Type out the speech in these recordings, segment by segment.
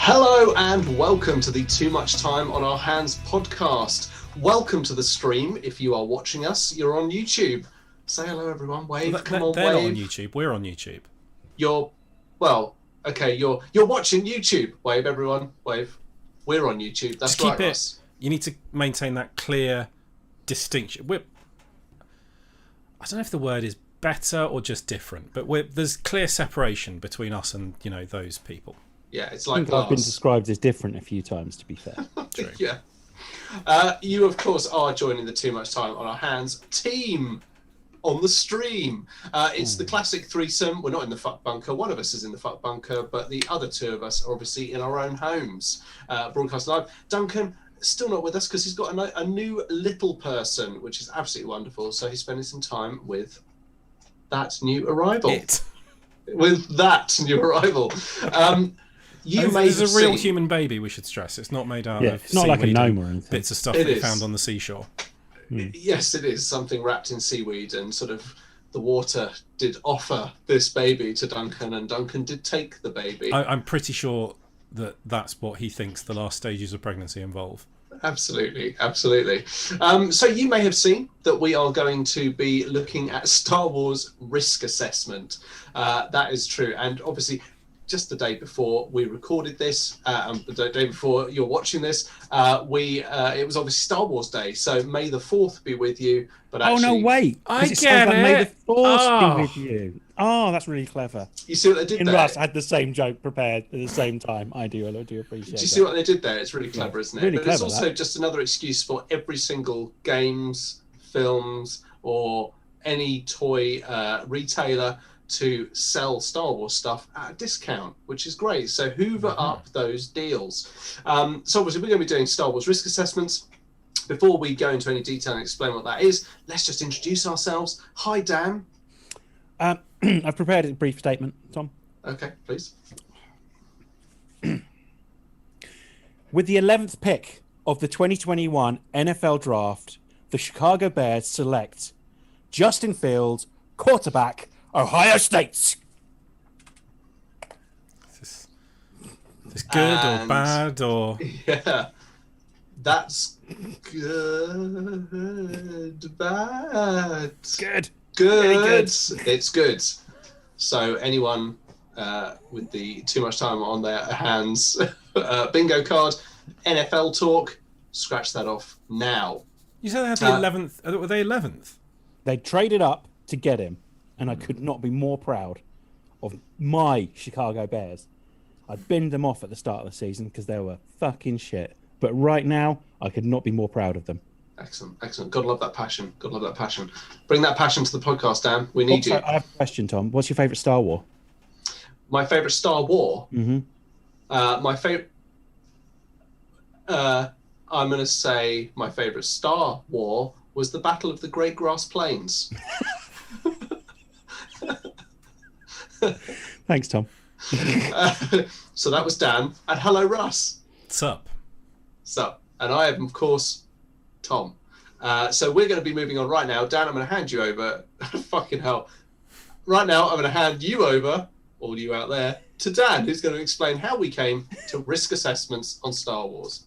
Hello and welcome to the Too Much Time on Our Hands podcast. Welcome to the stream. If you are watching us, you're on YouTube. Say hello, everyone. Wave. Well, Come on, they're wave. not on YouTube. We're on YouTube. You're watching YouTube. Wave, everyone. Wave. We're on YouTube. That's right, Ross. You need to maintain that clear distinction. I don't know if the word is better or just different, but there's clear separation between us and those people. Yeah, it's like I've been described as different a few times, to be fair. True. Yeah. You, of course, are joining the Too Much Time on Our Hands team on the stream. It's the classic threesome. We're not in the fuck bunker. One of us is in the fuck bunker, but the other two of us are obviously in our own homes, broadcast live. Duncan, still not with us because he's got a new little person, which is absolutely wonderful. So he's spending some time with that new arrival. With that new arrival. It's a real human baby, we should stress. It's not made out of it's not like a gnome or anything. Bits of stuff that we found on the seashore. Yes, it is something wrapped in seaweed, and sort of the water did offer this baby to Duncan, and Duncan did take the baby. I'm pretty sure that's what he thinks the last stages of pregnancy involve. Absolutely. So you may have seen that we are going to be looking at Star Wars risk assessment. That is true, and obviously just the day before we recorded this, the day before you're watching this, it was obviously Star Wars Day, so May the 4th be with you. But actually, oh, no, wait. I get it. May the 4th Oh. be with you. Oh, that's really clever. You see what they did In there? Russ had the same joke prepared at the same time. I do appreciate it. Do you see what they did there? It's really clever, isn't it? Really but clever, it's also that. just another excuse for every single games, films, or any toy retailer to sell Star Wars stuff at a discount, which is great. So hoover up those deals. So obviously we're going to be doing Star Wars risk assessments. Before we go into any detail and explain what that is, let's just introduce ourselves. Hi, Dan. I've prepared a brief statement, Tom. Okay, please. With the 11th pick of the 2021 NFL Draft, the Chicago Bears select Justin Fields, quarterback, Ohio State. Is this good or bad or... Yeah, that's good, bad. Good. Good. Really good. It's good. So anyone with the too much time on their hands bingo card, NFL talk, scratch that off now. You said they had the 11th... Were they 11th? They traded up to get him, and I could not be more proud of my Chicago Bears. I binned them off at the start of the season because they were fucking shit. But right now, I could not be more proud of them. Excellent. Gotta love that passion. Bring that passion to the podcast, Dan. We need you. I have a question, Tom. What's your favourite Star Wars? My favourite Star War? My favourite... I'm going to say my favourite Star War was the Battle of the Great Grass Plains. Thanks, Tom. So that was Dan. And hello, Russ. What's up? And I am, of course, Tom. So we're going to be moving on right now. Dan, I'm going to hand you over. Fucking hell. Right now, I'm going to hand you over, all you out there, to Dan, who's going to explain how we came to risk assessments on Star Wars.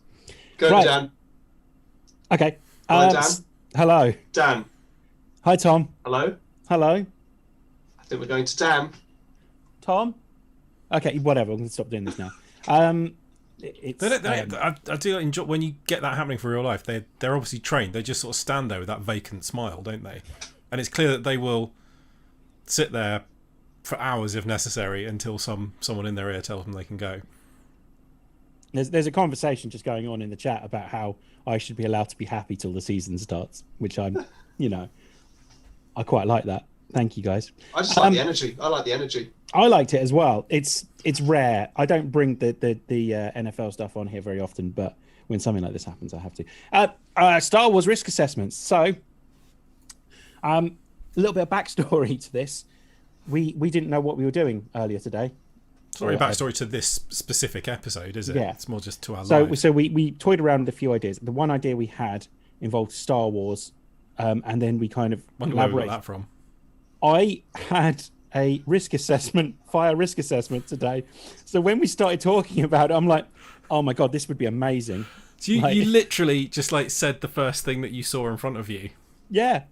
Go, Right. Dan. Okay. Hello, Dan. Hello. Dan. Hi, Tom. Hello. Hello. I think we're going to Dan. Tom? Okay, whatever. I'm going to stop doing this now. I do enjoy when you get that happening for real life. They're obviously trained. They just sort of stand there with that vacant smile, don't they? And it's clear that they will sit there for hours if necessary until someone in their ear tells them they can go. There's a conversation just going on in the chat about how I should be allowed to be happy till the season starts, which I'm, I quite like that. Thank you, guys. I just like the energy. I like the energy. I liked it as well. It's rare. I don't bring the NFL stuff on here very often, but when something like this happens, I have to. Star Wars risk assessments. So, a little bit of backstory to this. We didn't know what we were doing earlier today. Sorry, backstory to this specific episode, is it? Yeah. It's more just to our lives. So we toyed around with a few ideas. The one idea we had involved Star Wars, and then we kind of elaborated. Where we got that from? I had a risk assessment, fire risk assessment today. So when we started talking about it, I'm like, oh my God, this would be amazing. So you literally just like said the first thing that you saw in front of you. Yeah.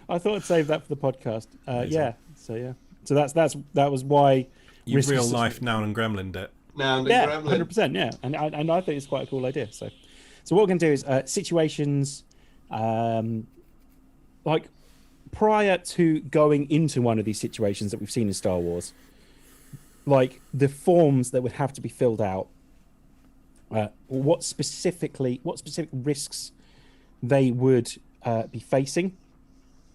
I thought I'd save that for the podcast. Yeah. So that was why you real life Noun and Gremlined it. Noun and Gremlin. 100%. Yeah, and I think it's quite a cool idea. So what we're going to do is situations, like prior to going into one of these situations that we've seen in Star Wars, like the forms that would have to be filled out, what specific risks they would be facing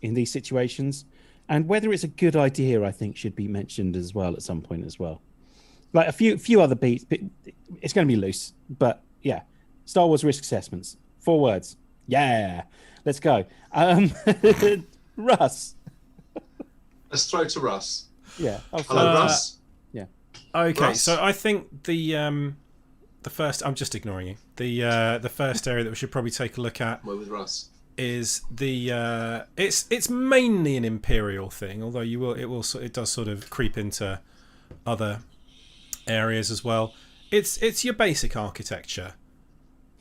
in these situations, and whether it's a good idea, I think, should be mentioned as well at some point as well. Like a few other beats, but it's going to be loose. But yeah, Star Wars risk assessments. 4 words. Yeah, let's go. Russ. Let's throw to Russ. Yeah. Hello, Russ. Yeah. Okay, Russ. so I think the first, I'm just ignoring you. The first area that we should probably take a look at We're with Russ. is the it's mainly an Imperial thing, although it does sort of creep into other areas as well. It's your basic architecture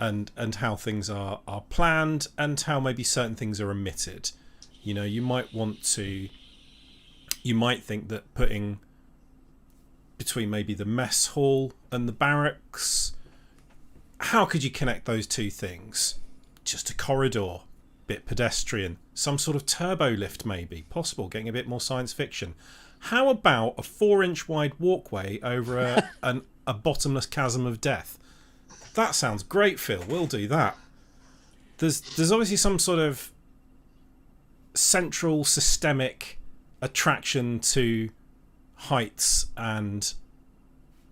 and how things are planned and how maybe certain things are omitted. You know, you might think that putting between maybe the mess hall and the barracks, how could you connect those two things? Just a corridor, bit pedestrian, some sort of turbo lift maybe, possible, getting a bit more science fiction. How about a 4-inch wide walkway over a bottomless chasm of death? That sounds great, Phil. We'll do that. There's obviously some sort of central systemic attraction to heights and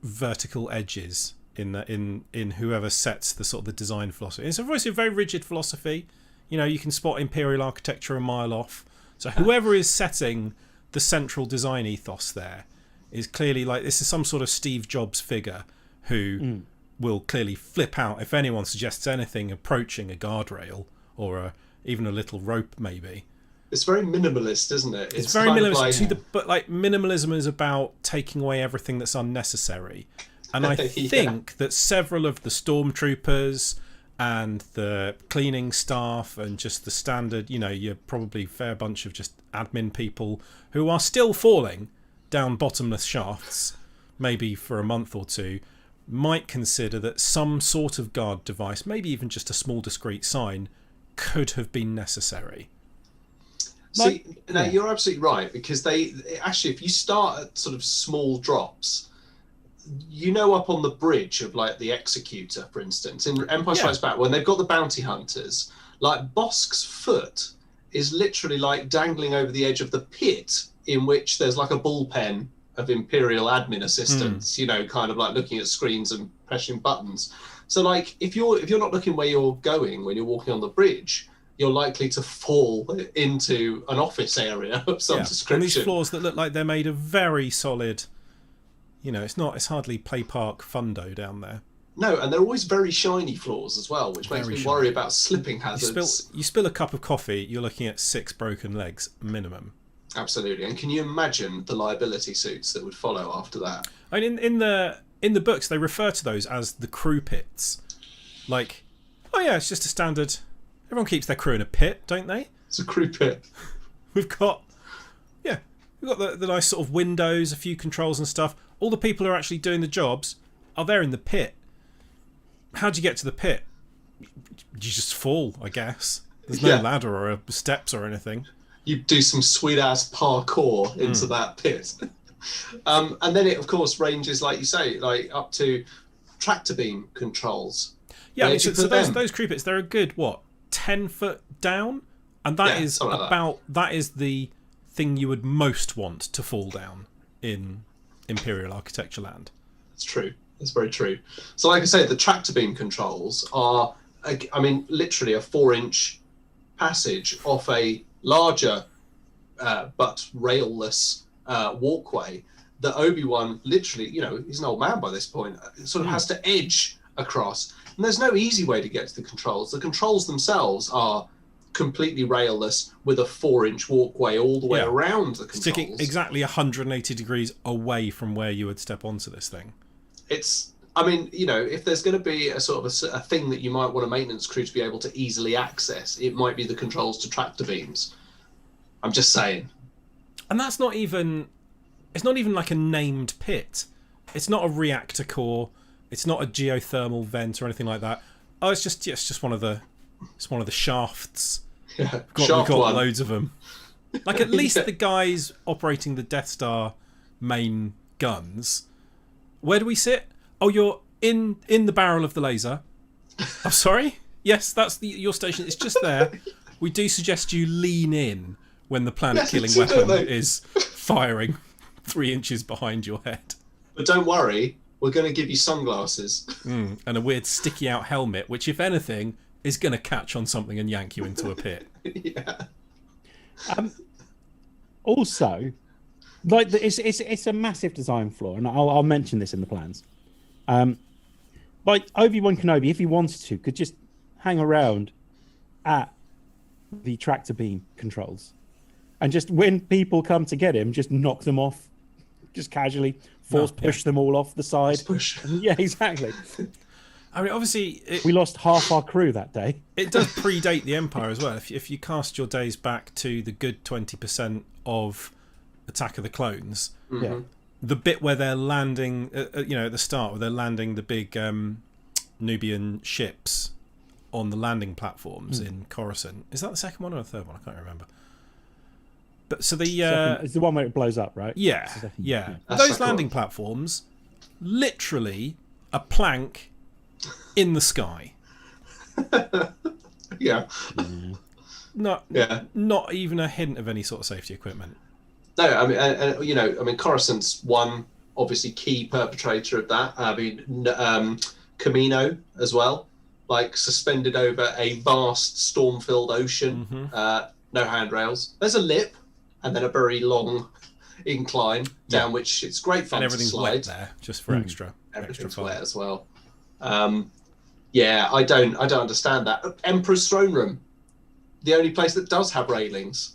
vertical edges in whoever sets the sort of the design philosophy. It's obviously a very rigid philosophy. You know, you can spot Imperial architecture a mile off. So whoever is setting the central design ethos there is clearly like, this is some sort of Steve Jobs figure who will clearly flip out if anyone suggests anything approaching a guardrail or even a little rope maybe. It's very minimalist, isn't it? It's very minimalist, but like minimalism is about taking away everything that's unnecessary. And I think that several of the stormtroopers and the cleaning staff and just the standard, you know, you're probably fair bunch of just admin people who are still falling down bottomless shafts, maybe for a month or two, might consider that some sort of guard device, maybe even just a small discreet sign, could have been necessary. See, now you're absolutely right, because they actually, if you start at sort of small drops, you know, up on the bridge of like the Executor, for instance, in Empire Strikes Back, when they've got the bounty hunters, like Bosk's foot is literally like dangling over the edge of the pit, in which there's like a bullpen of Imperial admin assistants, you know, kind of like looking at screens and pressing buttons. So like, if you're not looking where you're going when you're walking on the bridge, you're likely to fall into an office area of some description. And these floors that look like they're made of very solid, you know, it's hardly Play Park Fundo down there. No, and they're always very shiny floors as well, which makes me worry about slipping hazards. You spill a cup of coffee, you're looking at 6 broken legs minimum. Absolutely. And can you imagine the liability suits that would follow after that? I mean, in the books, they refer to those as the crew pits. Like, oh yeah, it's just a standard. Everyone keeps their crew in a pit, don't they? It's a crew pit. We've got the nice sort of windows, a few controls and stuff. All the people who are actually doing the jobs are there in the pit. How do you get to the pit? You just fall, I guess. There's no ladder or steps or anything. You do some sweet ass parkour into that pit. And then it, of course, ranges, like you say, like up to tractor beam controls. Yeah, I mean, so those crew pits, they're a good, 10 foot down? And that is that is the thing you would most want to fall down in Imperial architecture land. It's true. It's very true. So like I say, the tractor beam controls are, I mean, literally a 4-inch passage off a larger but railless walkway that Obi-Wan literally, you know, he's an old man by this point, sort of has to edge across. And there's no easy way to get to the controls. The controls themselves are completely railless with a 4-inch walkway all the way Yeah. around the controls. Sticking exactly 180 degrees away from where you would step onto this thing. It's, I mean, you know, if there's going to be a sort of a thing that you might want a maintenance crew to be able to easily access, it might be the controls to tractor beams. I'm just saying. And that's not even, it's not even like a named pit. It's not a reactor core. It's not a geothermal vent or anything like that. Oh, it's just one of the shafts. Yeah, We've shaft got one. loads of them. Like at least the guys operating the Death Star main guns. Where do we sit? Oh, you're in the barrel of the laser. I'm sorry. Yes, that's your station. It's just there. We do suggest you lean in when the planet-killing Yes, weapon don't they? is firing 3 inches behind your head. But don't worry, we're going to give you sunglasses. And a weird sticky-out helmet, which, if anything, is going to catch on something and yank you into a pit. Yeah. Also, like it's a massive design flaw, and I'll mention this in the plans. Like Obi-Wan Kenobi, if he wanted to, could just hang around at the tractor beam controls, and just when people come to get him, just knock them off, just casually push them all off the side. Push. Yeah, exactly. I mean, obviously, We lost half our crew that day. it does predate the Empire as well. If you cast your days back to the good 20% of Attack of the Clones, Yeah. the bit where they're landing, at the start, where they're landing the big Nubian ships on the landing platforms in Coruscant. Is that the second one or the third one? I can't remember. But so It's the one where it blows up, right? yeah. It's the second- That's the those second landing one. platforms, literally a plank in the sky. Yeah. Not even a hint of any sort of safety equipment. No, I mean, and Coruscant's one obviously key perpetrator of that. I mean, Camino as well, like suspended over a vast storm-filled ocean. No handrails. There's a lip, and then a very long incline down which it's great fun And to everything's slide. wet there, just for extra Everything's fun. wet as well. Yeah, I don't understand that. Emperor's throne room, the only place that does have railings.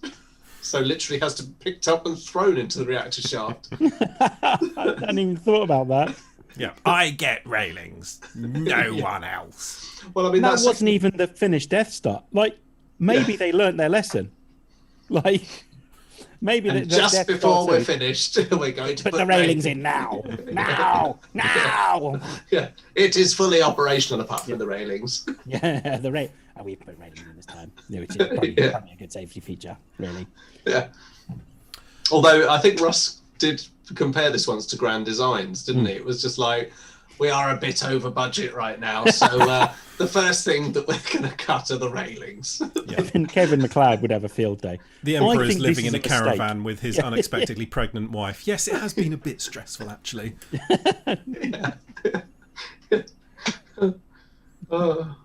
So literally has to be picked up and thrown into the reactor shaft. I hadn't even thought about that. Yeah, I get railings. No one else. Well, I mean, That that's wasn't even the finished Death Star. Like, maybe Yeah. they learnt their lesson. Like, maybe and the just Death before Star we're too. finished, we're going to Put the railings in now. Now. Yeah, it is fully operational apart from the railings. Yeah, we put railings in this time. Yeah, which is probably a good safety feature, really. Yeah. Although I think Russ did compare this once to Grand Designs, didn't he? It was just like, we are a bit over budget right now, so the first thing that we're going to cut are the railings. Kevin McLeod would have a field day. The I Emperor is think this living is in a a mistake. caravan with his unexpectedly pregnant wife. Yes, it has been a bit stressful, actually.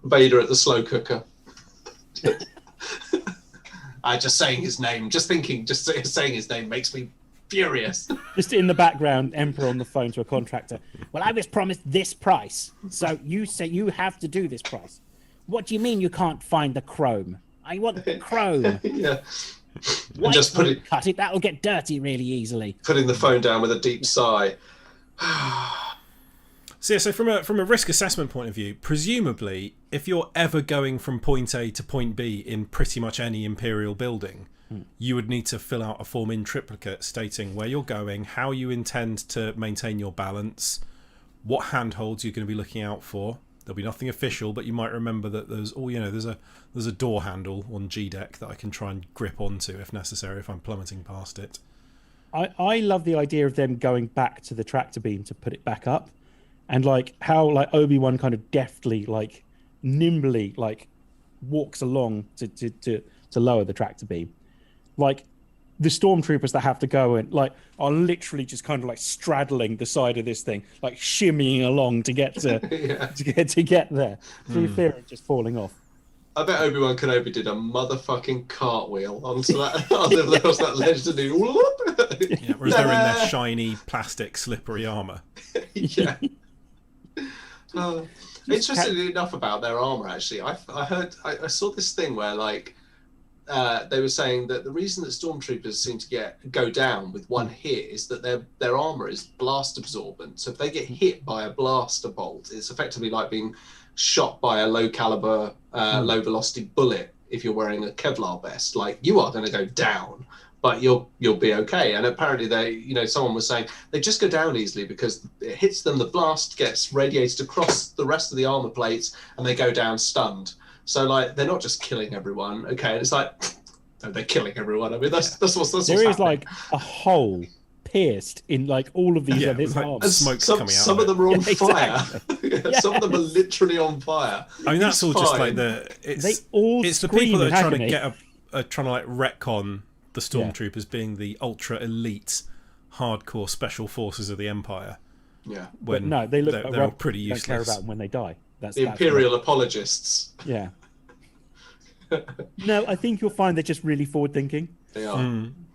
Vader at the slow cooker. Just saying his name, just saying his name makes me furious. Just in the background, Emperor on the phone to a contractor. Well, I was promised this price, so you say you have to do this price. What do you mean you can't find the chrome? I want the chrome. Yeah. Why And just can't you cut it? That'll get dirty really easily. putting the phone down with a deep sigh. So from a risk assessment point of view, presumably, if you're ever going from point A to point B in pretty much any Imperial building, you would need to fill out a form in triplicate stating where you're going, how you intend to maintain your balance, what handholds you're going to be looking out for. There'll be nothing official, but you might remember that there's a door handle on G deck that I can try and grip onto if necessary if I'm plummeting past it. I love the idea of them going back to the tractor beam to put it back up, and like how like Obi-Wan kind of deftly, like nimbly, like walks along to lower the tractor beam. Like the stormtroopers that have to go and like are literally just kind of like straddling the side of this thing, like shimmying along to get to to get there through fear of just falling off. I bet Obi-Wan Kenobi did a motherfucking cartwheel onto that, across that ledge to do. Yeah, whereas they're in their shiny, plastic, slippery armour. Yeah. Interestingly enough about their armor, actually, I saw this thing where like they were saying that the reason that stormtroopers seem to go down with one hit is that their armor is blast absorbent. So if they get hit by a blaster bolt, it's effectively like being shot by a low caliber, low velocity bullet. If you're wearing a Kevlar vest, like, you are going to go down, but you'll be okay. And apparently someone was saying they just go down easily because it hits them, the blast gets radiated across the rest of the armor plates, and they go down stunned. So, like, they're not just killing everyone, okay? And it's like, no, they're killing everyone. I mean, that's what's there is happening. like a hole pierced in like all of these this like armor. smoke coming out. Some of them are on fire. Exactly. Some of them are literally on fire. I mean, that's It's all just fine. like They all it's the scream people that in are trying to agony. get are trying to like retcon the stormtroopers being the ultra elite, hardcore special forces of the Empire. Yeah. But When no, they look they're all like pretty don't care useless. about them when they die. That's The that's Imperial apologists. Yeah. No, I think you'll find they're just really forward thinking. They are.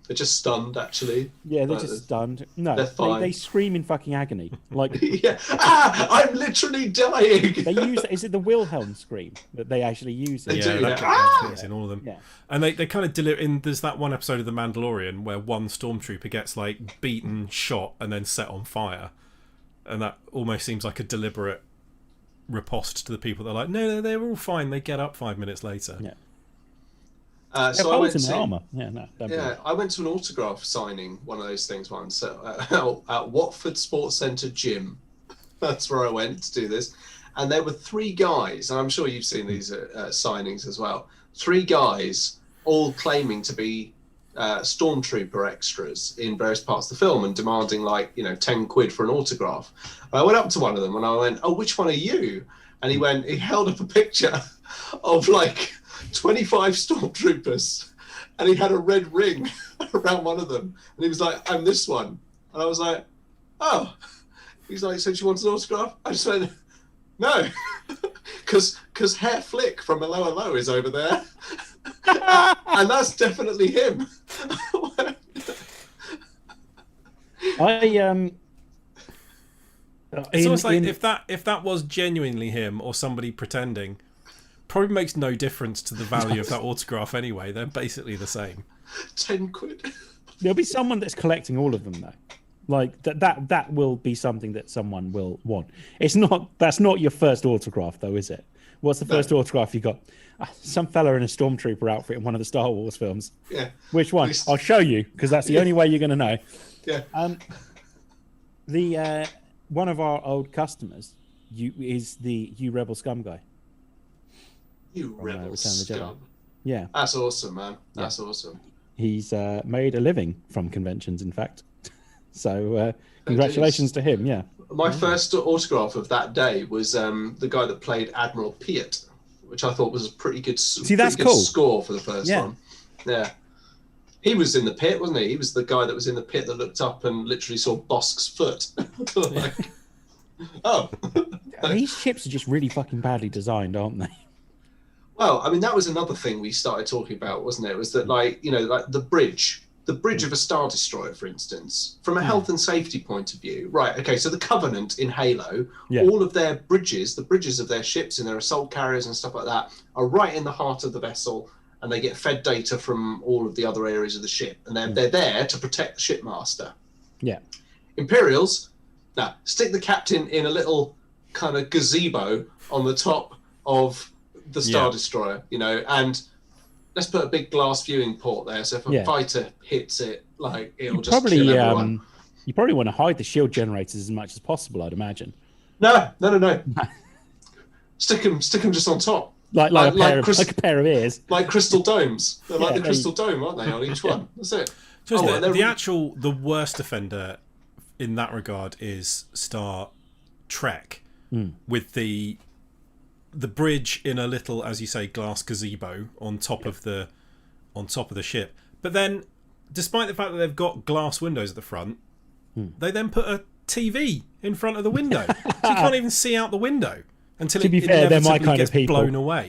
They're just stunned, actually. Yeah, they're Like, just stunned. No, they're fine. they scream in fucking agony. Like Yeah. I'm literally dying. they use. Is it the Wilhelm scream that they actually use? They It? do. that Ah! it's in all of them. Yeah. And they kind of deliver in. There's that one episode of The Mandalorian where one stormtrooper gets like beaten, shot, and then set on fire, and that almost seems like a deliberate riposte to the people that are like, no, they were all fine. They get up 5 minutes later. Yeah. So I went in their to armor. Yeah, no. Don't be. I went to an autograph signing, one of those things once, at Watford Sports Centre gym. That's where I went to do this, and there were three guys, and I'm sure you've seen these signings as well. Three guys, all claiming to be stormtrooper extras in various parts of the film and demanding 10 quid for an autograph. And I went up to one of them and I went, "Oh, which one are you?" And he held up a picture of like 25 stormtroopers, and he had a red ring around one of them, and he was like, "I'm this one." And I was like, "Oh." He's like, "So do you want an autograph?" I just went, "No," because Herr Flick from Hello Hello is over there. And that's definitely him. It's almost like if that was genuinely him or somebody pretending, probably makes no difference to the value of that autograph anyway. They're basically the same. 10 quid. There'll be someone that's collecting all of them though. Like that will be something that someone will want. That's not your first autograph though, is it? What's the first autograph you got? Some fella in a stormtrooper outfit in one of the Star Wars films. Yeah. Which one? I'll show you because that's the only way you're going to know. Yeah. The one of our old customers is the You Rebel Scum guy. You rebel Return of the Jedi. scum. Yeah, That's awesome, man. That's awesome. he's made a living from conventions, in fact. So congratulations to him. Yeah. My first autograph of that day was the guy that played Admiral Piet, which I thought was a pretty good, that's cool. score for the first Yeah. one. Yeah. He was in the pit, wasn't he? He was the guy that was in the pit that looked up and literally saw Bosk's foot. Like, oh. These ships are just really fucking badly designed, aren't they? Well, I mean, that was another thing we started talking about, wasn't it? Was that like the bridge of a Star Destroyer, for instance, from a health and safety point of view, right? Okay, so the Covenant in Halo, all of their bridges, the bridges of their ships and their assault carriers and stuff like that, are right in the heart of the vessel, and they get fed data from all of the other areas of the ship, and they're there to protect the shipmaster. Yeah. Imperials, now stick the captain in a little kind of gazebo on the top of the Star Destroyer, and let's put a big glass viewing port there, so if a fighter hits it, like it'll just kill everyone. You probably want to hide the shield generators as much as possible, I'd imagine. No. Stick them just on top. Like a pair of ears. Like crystal domes. They're like the they- crystal dome, aren't they, on each one? That's it. Just and they're the worst offender in that regard is Star Trek, with the bridge in a little, as you say, glass gazebo on top of the ship. But then, despite the fact that they've got glass windows at the front, they then put a TV in front of the window, so you can't even see out the window until To be it fair, they're my inevitably kind of gets people. blown away.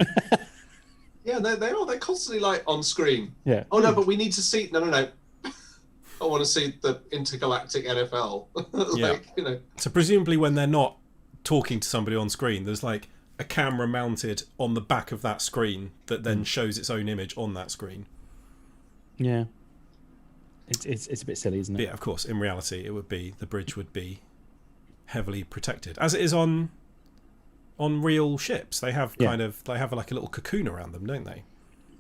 Yeah, they are. They're constantly like on screen. Yeah. Oh no, but we need to see. No. I want to see the intergalactic NFL. So presumably, when they're not talking to somebody on screen, there's like a camera mounted on the back of that screen that then shows its own image on that screen. Yeah. It's a bit silly, isn't it? But yeah, of course, in reality, the bridge would be heavily protected, as it is on real ships. They have like a little cocoon around them, don't they?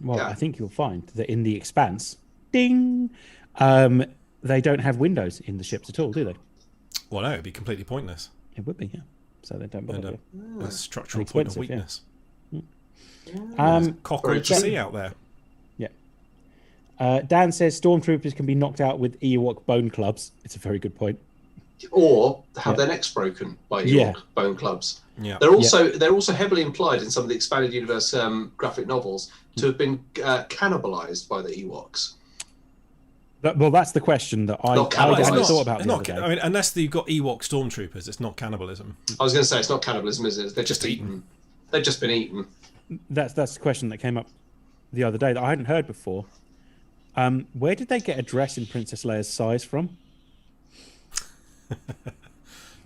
Well, Yeah. I think you'll find that in the Expanse, ding, they don't have windows in the ships at all, do they? Well, no, it'd be completely pointless. It would be, yeah. So they don't And bother. a structural And point of expensive, weakness. Cockerel to Very sea out there. Dan says stormtroopers can be knocked out with Ewok bone clubs. It's a very good point. Or have their necks broken by Yeah. Ewok bone clubs. Yeah. They're also heavily implied in some of the expanded universe graphic novels to have been cannibalized by the Ewoks. Well, that's the question that I Not hadn't cannibalised. thought about It's the not, other day. I mean, unless you've got Ewok stormtroopers, it's not cannibalism. I was going to say it's not cannibalism, is it? They're just eaten. They've just been eaten. That's the question that came up the other day that I hadn't heard before. Where did they get a dress in Princess Leia's size from?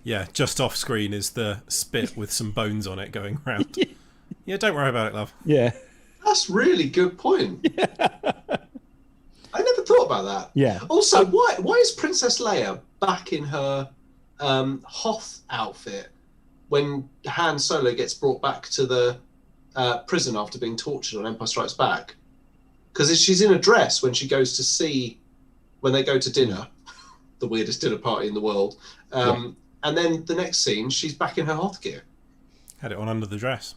Yeah, just off screen is the spit with some bones on it going around. Yeah, don't worry about it, love. Yeah. That's really good point. I never thought about that. Yeah. Also, why is Princess Leia back in her Hoth outfit when Han Solo gets brought back to the prison after being tortured on Empire Strikes Back? Because she's in a dress when she goes to see, when they go to dinner, the weirdest dinner party in the world. And then the next scene, she's back in her Hoth gear. Had it on under the dress.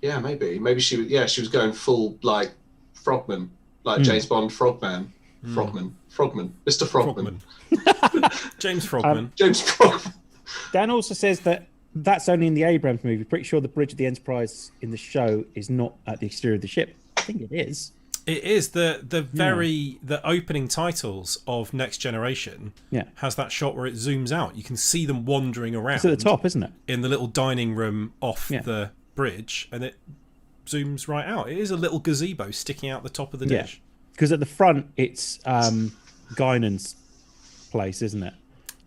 Yeah, maybe she was. Yeah, she was going full like Frogman, like James Bond Frogman, Frogman, Mr. Frogman. James Frogman. James Frogman. Dan also says that that's only in the Abrams movie. Pretty sure the bridge of the Enterprise in the show is not at the exterior of the ship. I think it is. It is the opening titles of Next Generation. Yeah. Has that shot where it zooms out. You can see them wandering around. It's at the top, isn't it? In the little dining room off Yeah. the bridge, and it zooms right out. It is a little gazebo sticking out the top of the Yeah. dish. Because at the front, it's Guinan's place, isn't it?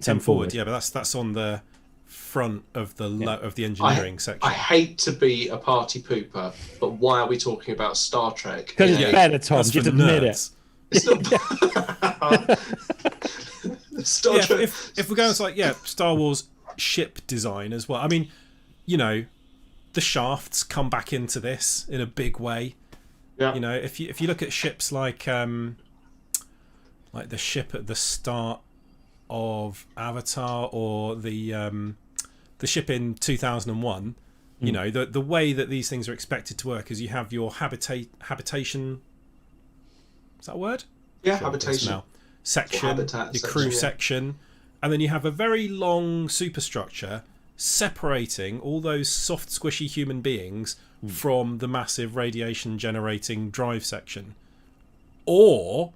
10 forward, yeah, but that's on the front of the of the engineering section. I hate to be a party pooper, but why are we talking about Star Trek? Because it's better, Tom. That's Just for admit nerds. it. It's not Star Yeah, Trek. if we're going to like Star Wars ship design as well. I mean, you know, the shafts come back into this in a big way. Yeah. You know, if you look at ships like the ship at the start of Avatar or the ship in 2001, you know, the way that these things are expected to work is you have your habitation. Is that a word? Yeah, Sure, habitation. now. Section, habitat your crew section, yeah. section, and then you have a very long superstructure separating all those soft, squishy human beings from the massive radiation generating drive section. Or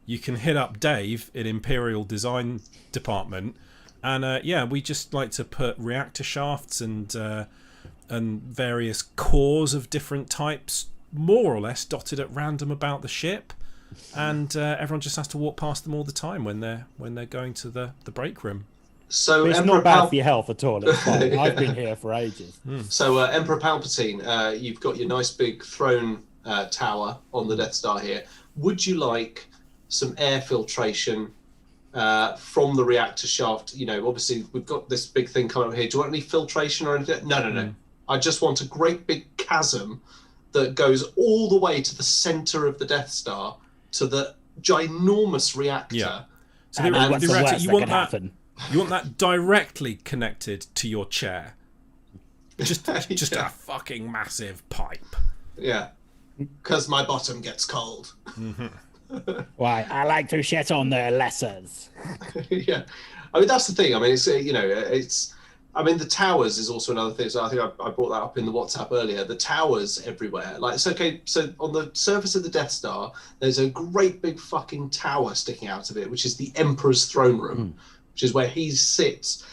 you can hit up Dave in Imperial Design Department, and we just like to put reactor shafts and various cores of different types, more or less dotted at random about the ship, and everyone just has to walk past them all the time when they're going to the break room. So But it's Emperor not bad for your health at all. It's fine. Yeah. I've been here for ages. So Emperor Palpatine, you've got your nice big throne tower on the Death Star here. Would you like some air filtration from the reactor shaft? You know, obviously we've got this big thing coming up here. Do you want any filtration or anything? No. I just want a great big chasm that goes all the way to the center of the Death Star to the ginormous reactor. Yeah. So And the what's the reactor, worst you that want can that. happen? You want that directly connected to your chair. Just a fucking massive pipe. Yeah. Because my bottom gets cold. Why? I like to shit on their lessers. Yeah, I mean that's the thing. I mean, I mean the towers is also another thing. So I think I brought that up in the WhatsApp earlier. The towers everywhere. Like it's okay. So on the surface of the Death Star, there's a great big fucking tower sticking out of it, which is the Emperor's throne room, which is where he sits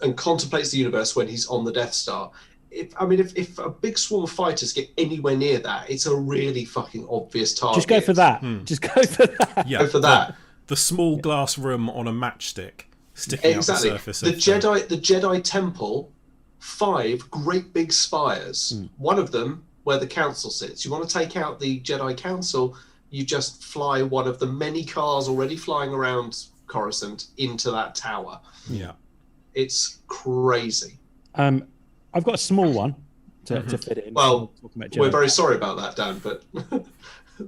and contemplates the universe when he's on the Death Star. If a big swarm of fighters get anywhere near that, it's a really fucking obvious target. Just go for that. Just go for that. Yeah. Go for that. The small glass room on a matchstick sticking Exactly. out the surface. The Jedi Temple 5 great big spires. One of them where the council sits. You want to take out the Jedi Council, you just fly one of the many cars already flying around Coruscant into that tower. Yeah. It's crazy. I've got a small one to fit it in. Well, we're we're very sorry about that, Dan, but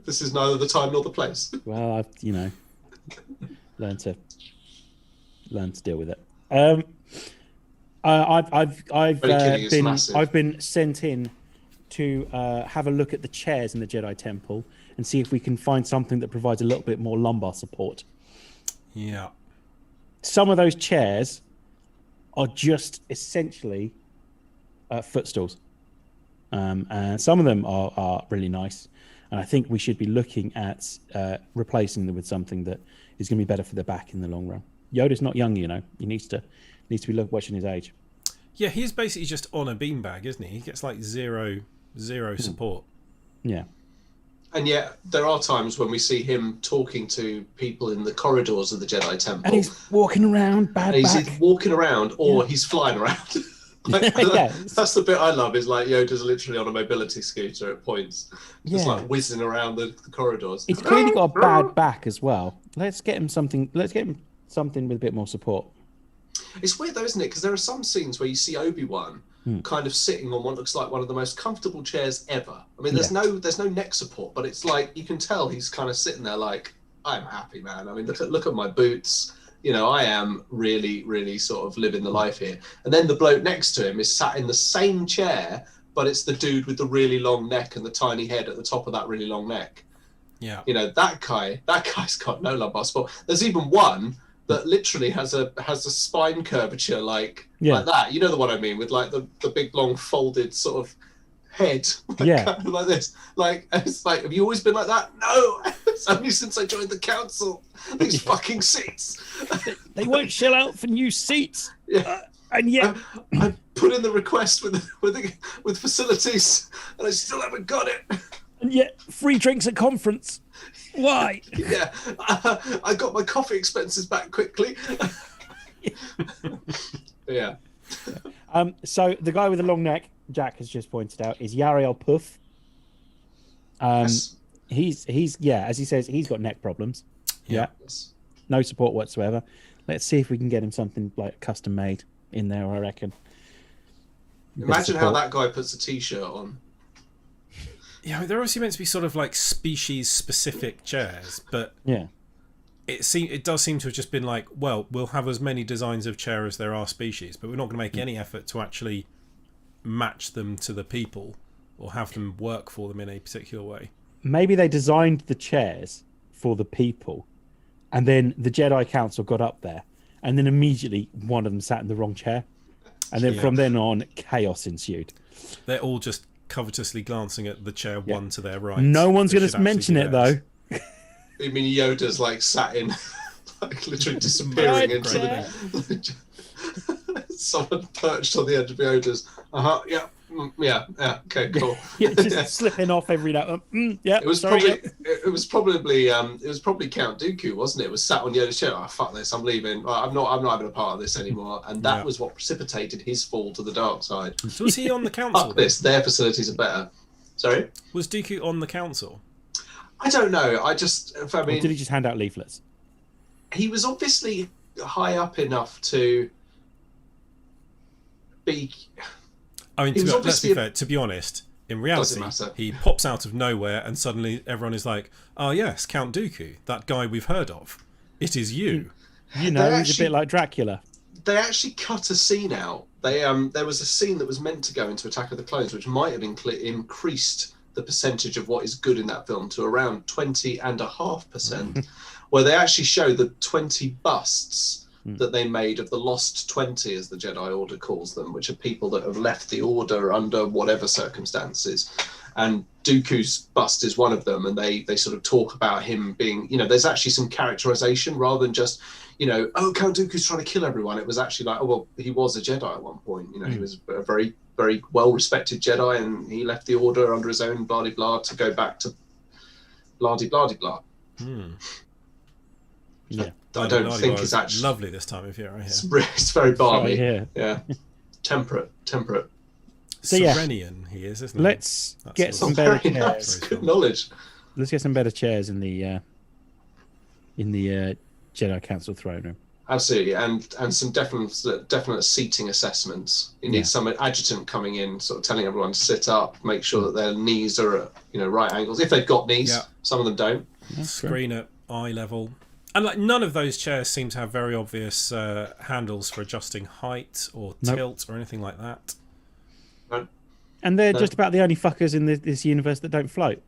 this is neither the time nor the place. Well, I've learned to deal with it. I've been sent in to have a look at the chairs in the Jedi Temple and see if we can find something that provides a little bit more lumbar support. Yeah. Some of those chairs are just essentially footstools. And some of them are really nice. And I think we should be looking at replacing them with something that is going to be better for the back in the long run. Yoda's not young, He needs to be watching his age. Yeah, he's basically just on a beanbag, isn't he? He gets like zero support. Yeah. And yet, there are times when we see him talking to people in the corridors of the Jedi Temple. And he's walking around, he's either walking around or he's flying around. That's the bit I love, is like Yoda's literally on a mobility scooter at points. Just like whizzing around the corridors. He's clearly got a bad back as well. Let's get him something with a bit more support. It's weird though, isn't it? Because there are some scenes where you see Obi-Wan kind of sitting on what looks like one of the most comfortable chairs ever. I mean, there's no neck support, but it's like you can tell he's kind of sitting there like, I'm happy, man. I mean, look at my boots. I am really, really sort of living the life here. And then the bloke next to him is sat in the same chair, but it's the dude with the really long neck and the tiny head at the top of that really long neck. Yeah. That guy's got no lumbar support. There's even one that literally has a spine curvature like that. You know the one I mean, with like the big long folded sort of head, kind of like this. Like, it's like, have you always been like that? No, it's only since I joined the council. These fucking seats. They won't shell out for new seats. Yeah. And yet, I put in the request with facilities, and I still haven't got it. And yet, free drinks at conference. Why? Yeah, I got my coffee expenses back quickly. Yeah. So the guy with the long neck, Jack has just pointed out, is Yariel Puff. Yes. He's as he says, he's got neck problems. Yeah. Yes. No support whatsoever. Let's see if we can get him something like custom made in there, I reckon. Imagine how that guy puts a t-shirt on. Yeah, I mean, they're obviously meant to be sort of like species-specific chairs, but it does seem to have just been like, well, we'll have as many designs of chair as there are species, but we're not going to make any effort to actually match them to the people or have them work for them in a particular way. Maybe they designed the chairs for the people, and then the Jedi Council got up there, and then immediately one of them sat in the wrong chair, and then from then on, chaos ensued. They're all just covetously glancing at the chair one to their right. No one's going to mention it though. I mean, Yoda's like sat in, like literally disappearing into the. Someone perched on the edge of Yoda's. Yeah. Okay, cool. Just slipping off every now. It was probably Count Dooku, wasn't it? It was sat on Yoda's chair. Oh, fuck this! I'm leaving. I'm not having a part of this anymore. And that was what precipitated his fall to the dark side. So was he on the council? Fuck this! Their facilities are better. Sorry. Was Dooku on the council? I don't know. Or did he just hand out leaflets? He was obviously high up enough to be. I mean, let's be fair. To be honest, in reality, he pops out of nowhere, and suddenly everyone is like, "Oh yes, Count Dooku, that guy we've heard of. It is you." He's a bit like Dracula. They actually cut a scene out. There was a scene that was meant to go into Attack of the Clones, which might have increased the percentage of what is good in that film to around 20.5%, where they actually show the 20 busts that they made of the Lost 20, as the Jedi Order calls them, which are people that have left the Order under whatever circumstances. And Dooku's bust is one of them, and they sort of talk about him being, there's actually some characterization rather than just, Count Dooku's trying to kill everyone. It was actually like, oh, well, he was a Jedi at one point. He was a very, very well-respected Jedi, and he left the Order under his own blah-de-blah to go back to blah-de-blah-de-blah. Yeah. I don't think it's actually lovely this time of year. It's very balmy. Yeah. Temperate. So, yeah. Serenian he is, isn't he? Let's get all. some better Very nice. chairs. Good knowledge. Let's get some better chairs in the Jedi Council throne room. Absolutely, and some definite seating assessments. You need Yeah. some adjutant coming in, sort of telling everyone to sit up, make sure that their knees are at right angles. If they've got knees, Yeah. some of them don't. Screen at eye level. And like none of those chairs seem to have very obvious handles for adjusting height or Nope. tilt or anything like that. And they're No. just about the only fuckers in this universe that don't float.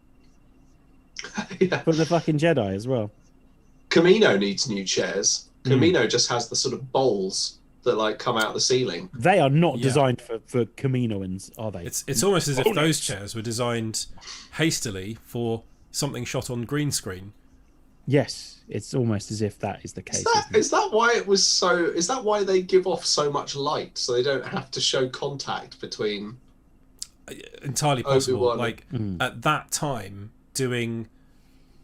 Yeah. But the fucking Jedi as well. Camino needs new chairs. Camino just has the sort of bowls that like come out of the ceiling. They are not Yeah. designed for Kaminoans, are they? It's almost as if Oh, those nice. chairs were designed hastily for something shot on green screen. Yes, it's almost as if that is the case. Is that, isn't it? is that why it was so? Is that why they give off so much light so they don't have to show contact between? Entirely possible. Obi-Wan. Like at that time, doing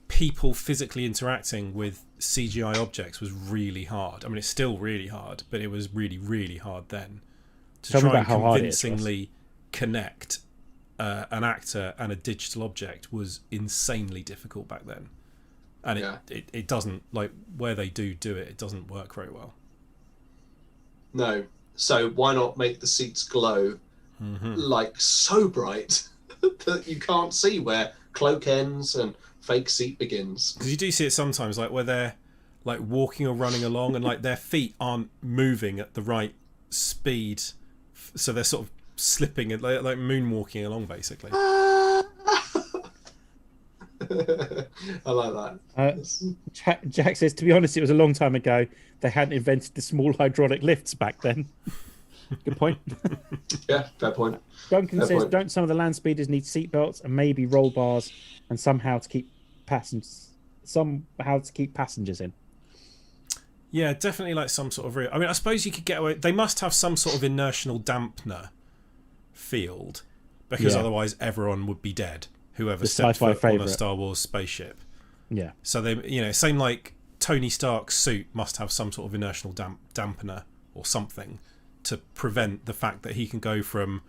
people physically interacting with CGI objects was really hard. I mean, it's still really hard, but it was really, really hard then to Tell me try about and how hard it is, convincingly connect an actor and a digital object was insanely difficult back then. And Yeah. it doesn't, like, where they do it, it doesn't work very well. No. So why not make the seats glow like so bright that you can't see where cloak ends and fake seat begins? Because you do see it sometimes, like where they're like walking or running along, and like their feet aren't moving at the right speed, so they're sort of slipping and like moonwalking along, basically. I like that. Jack says, to be honest, it was a long time ago. They hadn't invented the small hydraulic lifts back then. Good point. Yeah, fair point. Duncan Fair says, point. don't some of the land speeders need seatbelts and maybe roll bars and somehow to keep passengers in? Yeah, definitely like some sort of real. I mean, I suppose you could get away. They must have some sort of inertial dampener field, because Yeah. otherwise everyone would be dead. Whoever The stepped sci-fi foot on a favourite. Star Wars spaceship. Yeah. So they, same like Tony Stark's suit must have some sort of inertial dampener or something to prevent the fact that he can go from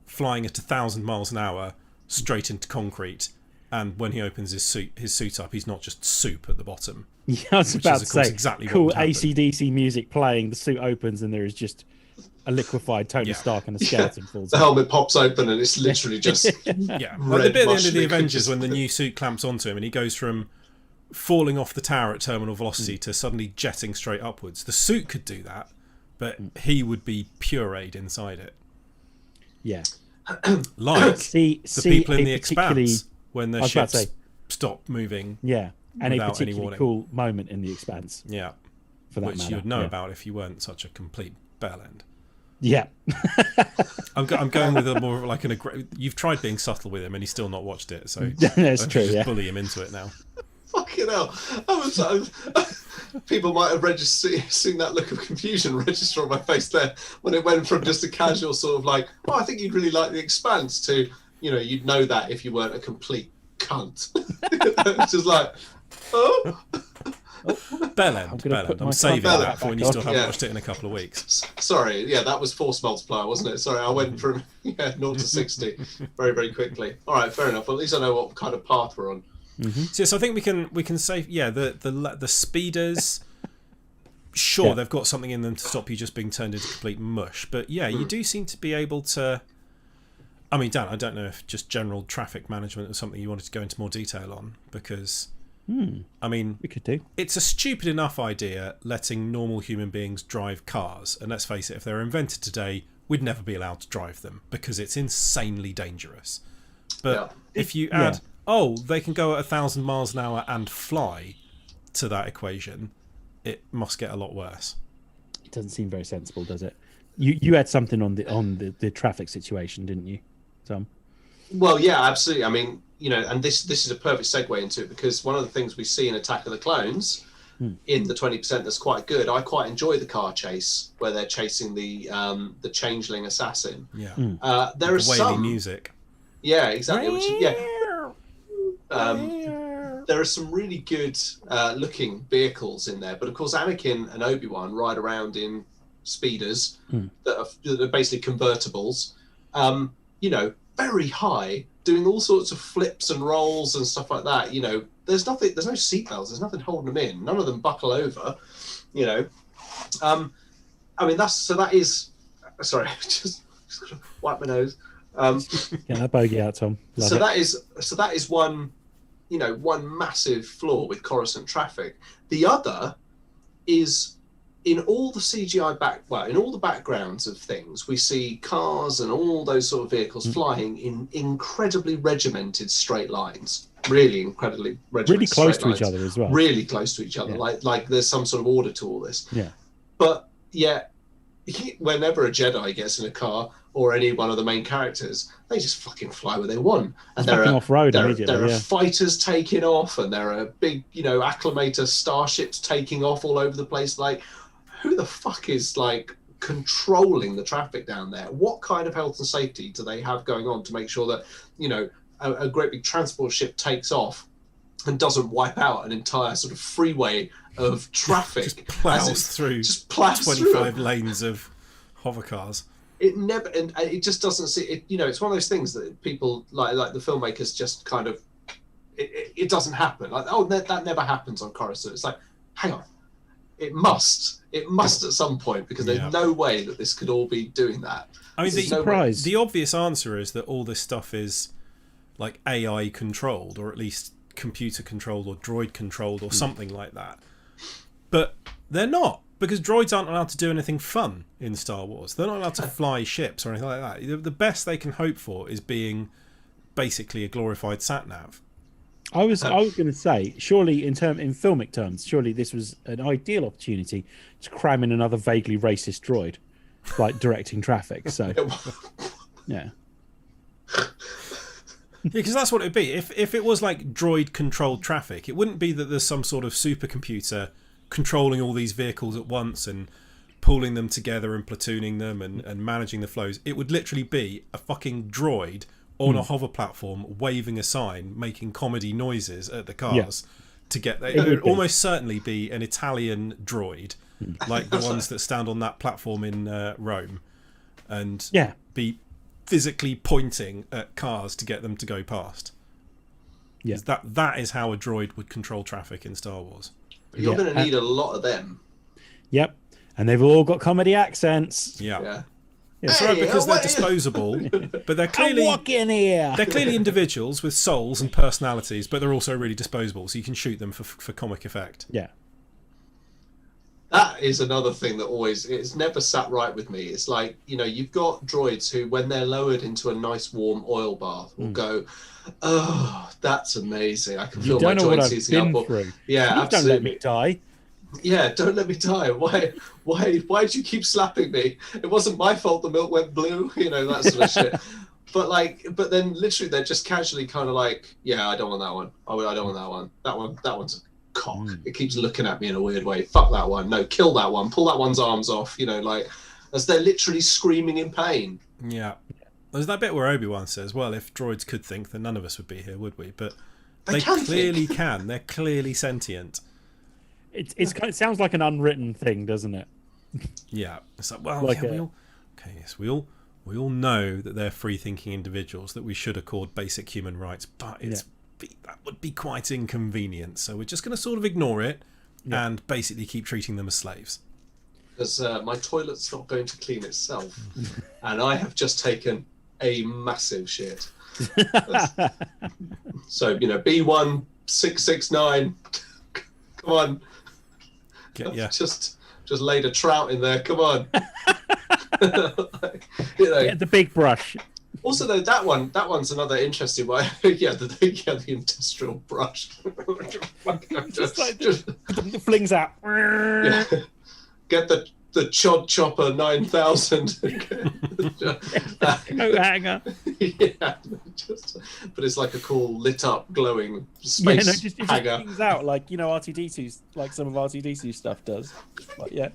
flying at 1,000 miles an hour straight into concrete, and when he opens his suit up, he's not just soup at the bottom. Yeah, I was Which about is, to of course, say, exactly what cool would happen. AC/DC music playing, the suit opens and there is just a liquefied Tony Yeah. Stark and a skeleton falls The out. helmet pops open and it's literally just Yeah, like the Red bit at the end of mushroom the could Avengers just- when the new suit clamps onto him and he goes from falling off the tower at terminal velocity to suddenly jetting straight upwards. The suit could do that, but he would be pureed inside it. Yeah. Like See the people in a the particularly- Expanse when I their was about to ships say- stop moving. Yeah. And a without any particularly warning. cool moment in the Expanse, Yeah, for that which matter. you would know Yeah. about if you weren't such a complete bell end. Yeah. I'm going with a more like You've tried being subtle with him, and he's still not watched it. So That's I true, just yeah. bully him into it now. fucking hell. People might have seen that look of confusion register on my face there when it went from just a casual sort of like, oh, I think you'd really like The Expanse to, you'd know that if you weren't a complete cunt. It's just like, oh, Bellend. gonna put my I'm saving Bellend that for when you back still on. haven't Yeah. watched it in a couple of weeks. sorry. Yeah, that was force multiplier, wasn't it? Sorry, I went from 0 to 60 very, very quickly. All right, fair enough. Well, at least I know what kind of path we're on. So yes, I think we can say the speeders. Sure, Yeah. they've got something in them to stop you just being turned into complete mush. But yeah, you do seem to be able to. I mean, Dan, I don't know if just general traffic management is something you wanted to go into more detail on, because I mean, We could do. it's a stupid enough idea letting normal human beings drive cars, and let's face it, if they were invented today, we'd never be allowed to drive them because it's insanely dangerous. But if you add, they can go at 1,000 miles an hour and fly to that equation, it must get a lot worse. It doesn't seem very sensible, does it? You had something on the traffic situation, didn't you, Tom? Well, yeah, absolutely. I mean, and this is a perfect segue into it, because one of the things we see in Attack of the Clones in the 20% that's quite good, I quite enjoy the car chase where they're chasing the changeling assassin. Yeah. There are The whaley some music. Yeah, exactly. There are some really good looking vehicles in there, but of course Anakin and Obi-Wan ride around in speeders that are basically convertibles. You know, very high, doing all sorts of flips and rolls and stuff like that. You know, there's no seatbelts, there's nothing holding them in. None of them buckle over. You know, I mean that is. Sorry, just gotta wipe my nose. Get that bogey out, Tom. Love So it. that is one, you know, one massive flaw with Coruscant traffic. The other is in all the CGI in all the backgrounds of things, we see cars and all those sort of vehicles flying in incredibly regimented straight lines. Really incredibly regimented. Really close straight to each lines. other as well. Really close to each other. Yeah. Like there's some sort of order to all this. Yeah. But yeah, whenever a Jedi gets in a car or any one of the main characters, they just fucking fly where they want. And Fucking off-road immediately, there are yeah. fighters taking off, and there are big, you know, acclamator starships taking off all over the place. Like, who the fuck is like controlling the traffic down there? What kind of health and safety do they have going on to make sure that, you know, a great big transport ship takes off and doesn't wipe out an entire sort of freeway of traffic? Just plows through just plows through 25 lanes of hover cars. It never, and it just doesn't see it. You know, it's one of those things that people like the filmmakers just kind of, it doesn't happen. Like, oh, that never happens on Coruscant. It's like, hang on, it must at some point, because there's no way that this could all be doing that. I mean, Surprise. the obvious answer is that all this stuff is like AI controlled, or at least computer controlled, or droid controlled, or something like that. But they're not, because droids aren't allowed to do anything fun in Star Wars. They're not allowed to fly ships or anything like that. The best they can hope for is being basically a glorified sat-nav. I was going to say, surely in filmic terms, surely this was an ideal opportunity to cram in another vaguely racist droid, like directing traffic. So, yeah. Yeah, because that's what it'd be. If it was like droid-controlled traffic, it wouldn't be that there's some sort of supercomputer controlling all these vehicles at once and pulling them together and platooning them and managing the flows. It would literally be a fucking droid on a hover platform waving a sign, making comedy noises at the cars to get there. It would almost certainly be an Italian droid, like the ones that stand on that platform in Rome, and be physically pointing at cars to get them to go past. Yeah. That is how a droid would control traffic in Star Wars. You're going to need a lot of them. Yep. And they've all got comedy accents. Yeah. Yeah. It's right, because they're disposable, but they're clearly walk in here. they're clearly individuals with souls and personalities, but they're also really disposable, so you can shoot them for comic effect. Yeah. That is another thing that it's never sat right with me. It's like, you know, you've got droids who, when they're lowered into a nice warm oil bath, will go, oh, that's amazing. I can feel my joints easing up. Through. Yeah, Please don't let me die. Yeah, don't let me die. Why did you keep slapping me? It wasn't my fault the milk went blue, you know, that sort of shit. But then literally they're just casually kind of like, yeah, I don't want that one. I don't want that one. That one's a cock. It keeps looking at me in a weird way. Fuck that one. No, kill that one. Pull that one's arms off, you know, like, as they're literally screaming in pain. Yeah. There's that bit where Obi-Wan says, well, if droids could think, then none of us would be here, would we? But they clearly can. They're clearly sentient. It sounds like an unwritten thing, doesn't it? Yeah. It's like, well, we all know that they're free-thinking individuals that we should accord basic human rights, but that would be quite inconvenient. So we're just going to sort of ignore it and basically keep treating them as slaves. Because my toilet's not going to clean itself, and I have just taken a massive shit. So, you know, B1669, come on. Just laid a trout in there. Come on. You know. Get the big brush. Also, though, that one's another interesting one. The industrial brush. just flings out. Yeah. Get the Chod Chopper 9000. No hanger. Yeah, but it's like a cool lit up glowing space it just hanger. flings out like, you know, R2D2's, like some of R2D2 stuff does. But yeah.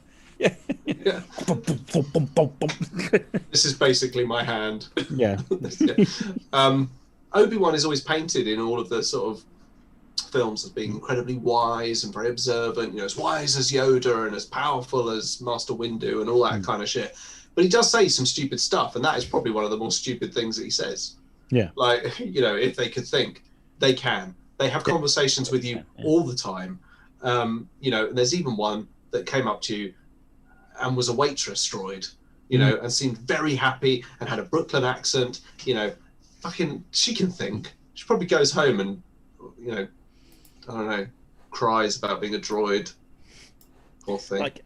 This is basically my hand. Yeah. Obi-Wan is always painted in all of the sort of films as being incredibly wise and very observant, as wise as Yoda and as powerful as Master Windu and all that kind of shit. But he does say some stupid stuff, and that is probably one of the more stupid things that he says. Yeah. Like, if they could think, they can. They have conversations with you all the time. And there's even one that came up to you and was a waitress droid, and seemed very happy and had a Brooklyn accent, fucking, she can think. She probably goes home and, I don't know, cries about being a droid or thing. Like,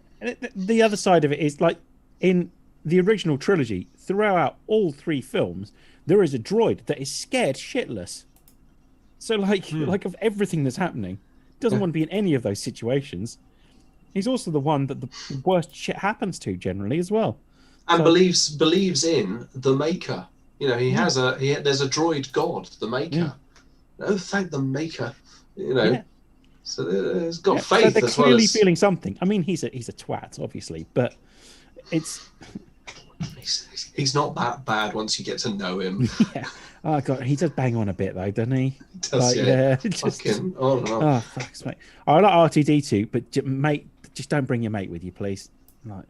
the other side of it is, like, in the original trilogy, throughout all 3 films, there is a droid that is scared shitless. So, like of everything that's happening, doesn't want to be in any of those situations. He's also the one that the worst shit happens to generally as well. And believes in the Maker. There's a droid god, the Maker. Oh, thank the Maker. So he's got faith. So they're as clearly well as... feeling something. I mean, he's a twat, obviously, but it's he's not that bad once you get to know him. Yeah. Oh god, he does bang on a bit though, doesn't he? Does just fucking on and on. Oh fuck, mate. I like R2D2, but mate, just don't bring your mate with you, please. Like,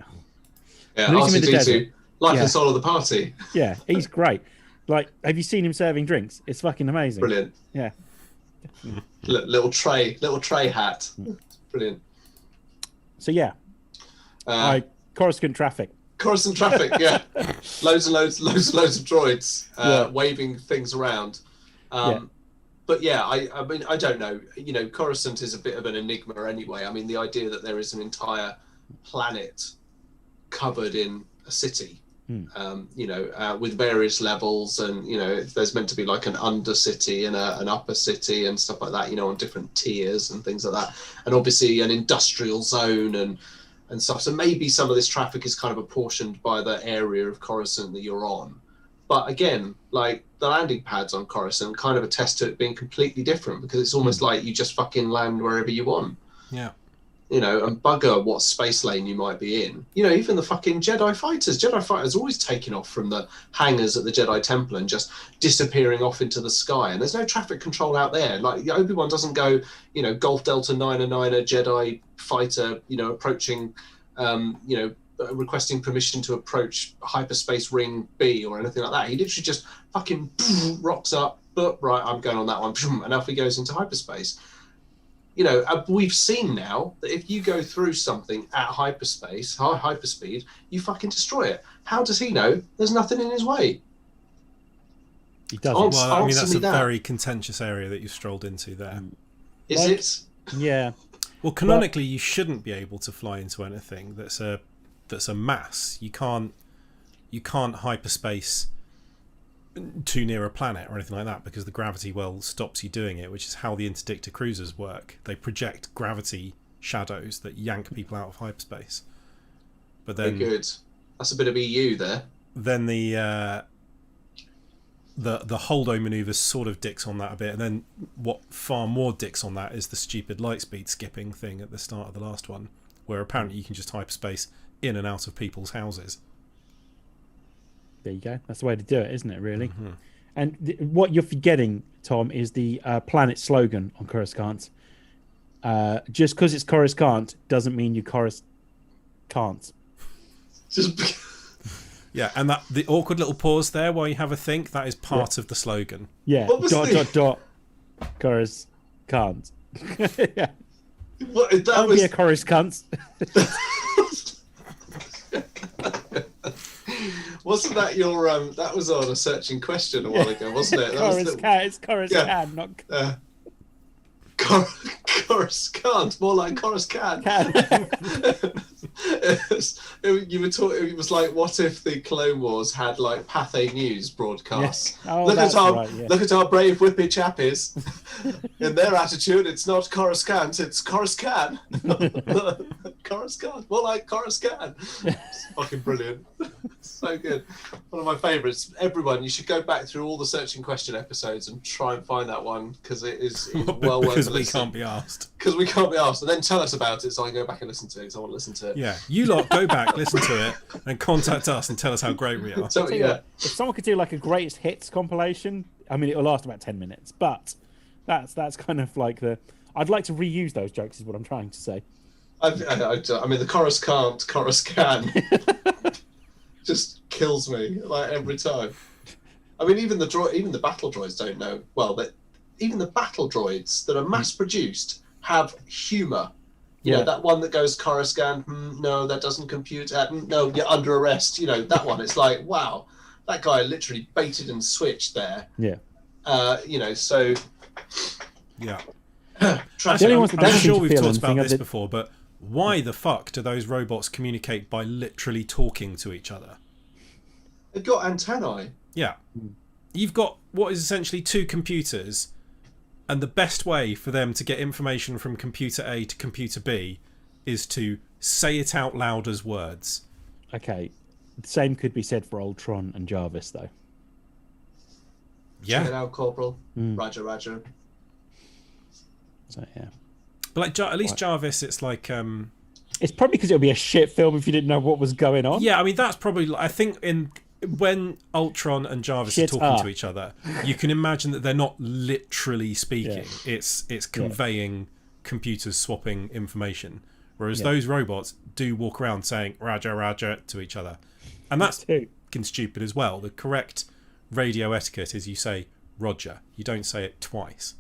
yeah, lose him in the desert. R2D2, life and soul of the party. Yeah, he's great. Like, have you seen him serving drinks? It's fucking amazing. Brilliant. Yeah. Little tray hat. Brilliant. So yeah, Coruscant traffic. Coruscant traffic, yeah. loads of droids waving things around. But yeah, I mean, I don't know. Coruscant is a bit of an enigma anyway. I mean, the idea that there is an entire planet covered in a city, with various levels, and there's meant to be like an undercity and an upper city and stuff like that. On different tiers and things like that, and obviously an industrial zone and stuff. So maybe some of this traffic is kind of apportioned by the area of Coruscant that you're on. But again, like the landing pads on Coruscant kind of attest to it being completely different, because it's almost like you just fucking land wherever you want. Yeah. And bugger what space lane you might be in. Even the fucking Jedi fighters always taking off from the hangars at the Jedi Temple and just disappearing off into the sky. And there's no traffic control out there. Like Obi-Wan doesn't go, Golf Delta 909 Jedi fighter, approaching, requesting permission to approach hyperspace ring B or anything like that. He literally just fucking rocks up, but right, I'm going on that one, and off he goes into hyperspace. We've seen now that if you go through something at hyperspeed, you fucking destroy it. How does he know there's nothing in his way? He doesn't. Well, I mean, that's a very contentious area that you've strolled into there. Is it? Yeah. Well, canonically, you shouldn't be able to fly into anything that's a mass. You can't hyperspace too near a planet or anything like that, because the gravity well stops you doing it, which is how the interdictor cruisers work. They project gravity shadows that yank people out of hyperspace. But then very good. That's a bit of EU there. Then the Holdo maneuver sort of dicks on that a bit, and then what far more dicks on that is the stupid lightspeed skipping thing at the start of the last one, where apparently you can just hyperspace in and out of people's houses. There you go. That's the way to do it, isn't it, really? Mm-hmm. And what you're forgetting, Tom, is the planet slogan on Coruscant. Just because it's Coruscant doesn't mean you can't. Just... Yeah, and that the awkward little pause there while you have a think, that is part of the slogan. Yeah, dot, Coruscant. Yeah. Don't be a Coruscant. Wasn't that your that was on a searching question a while ago, wasn't it? It's Coruscant, not Coruscant, more like Coruscant. You were talking. It was like, what if the Clone Wars had like Pathé News broadcasts? Yeah. Oh, look at our brave whippy chappies. In their attitude, it's not Coruscant, it's Coruscant. Coruscant, more like Coruscant. It's fucking brilliant. So good. One of my favourites. Everyone, you should go back through all the searching question episodes and try and find that one, because it is well worth because it. we can't be asked. Because we can't be asked, and then tell us about it so I can go back and listen to it. Because I want to listen to it. Yeah, you lot go back, listen to it, and contact us and tell us how great we are. So, yeah. If someone could do like a greatest hits compilation, I mean, it'll last about 10 minutes, but That's kind of like the. I'd like to reuse those jokes. Is what I'm trying to say. I mean, the chorus can just kills me like every time. I mean, even the battle droids don't know. Well, even the battle droids that are mass produced have humour. You know, that one that goes Coruscant, no, that doesn't compute. No, you're under arrest. You know, that one. It's like, wow, that guy literally baited and switched there. Yeah. You know, so. Yeah. The only ones that don't I'm seem sure to we've feel talked about anything this are the- before, but why the fuck do those robots communicate by literally talking to each other? They've got antennae. Yeah. You've got what is essentially two computers, and the best way for them to get information from computer A to computer B is to say it out loud as words. Okay. The same could be said for Ultron and Jarvis, though. Check it Yeah. out, Corporal. Roger, Roger. So yeah. But like at least Jarvis, it's like It's probably because it would be a shit film if you didn't know what was going on. yeah, I mean that's probably I think when Ultron and Jarvis are talking to each other, you can imagine that they're not literally speaking. Yeah. It's conveying computers swapping information. Whereas those robots do walk around saying Roger, Roger to each other. And that's fucking stupid as well. The correct radio etiquette is you say Roger. You don't say it twice.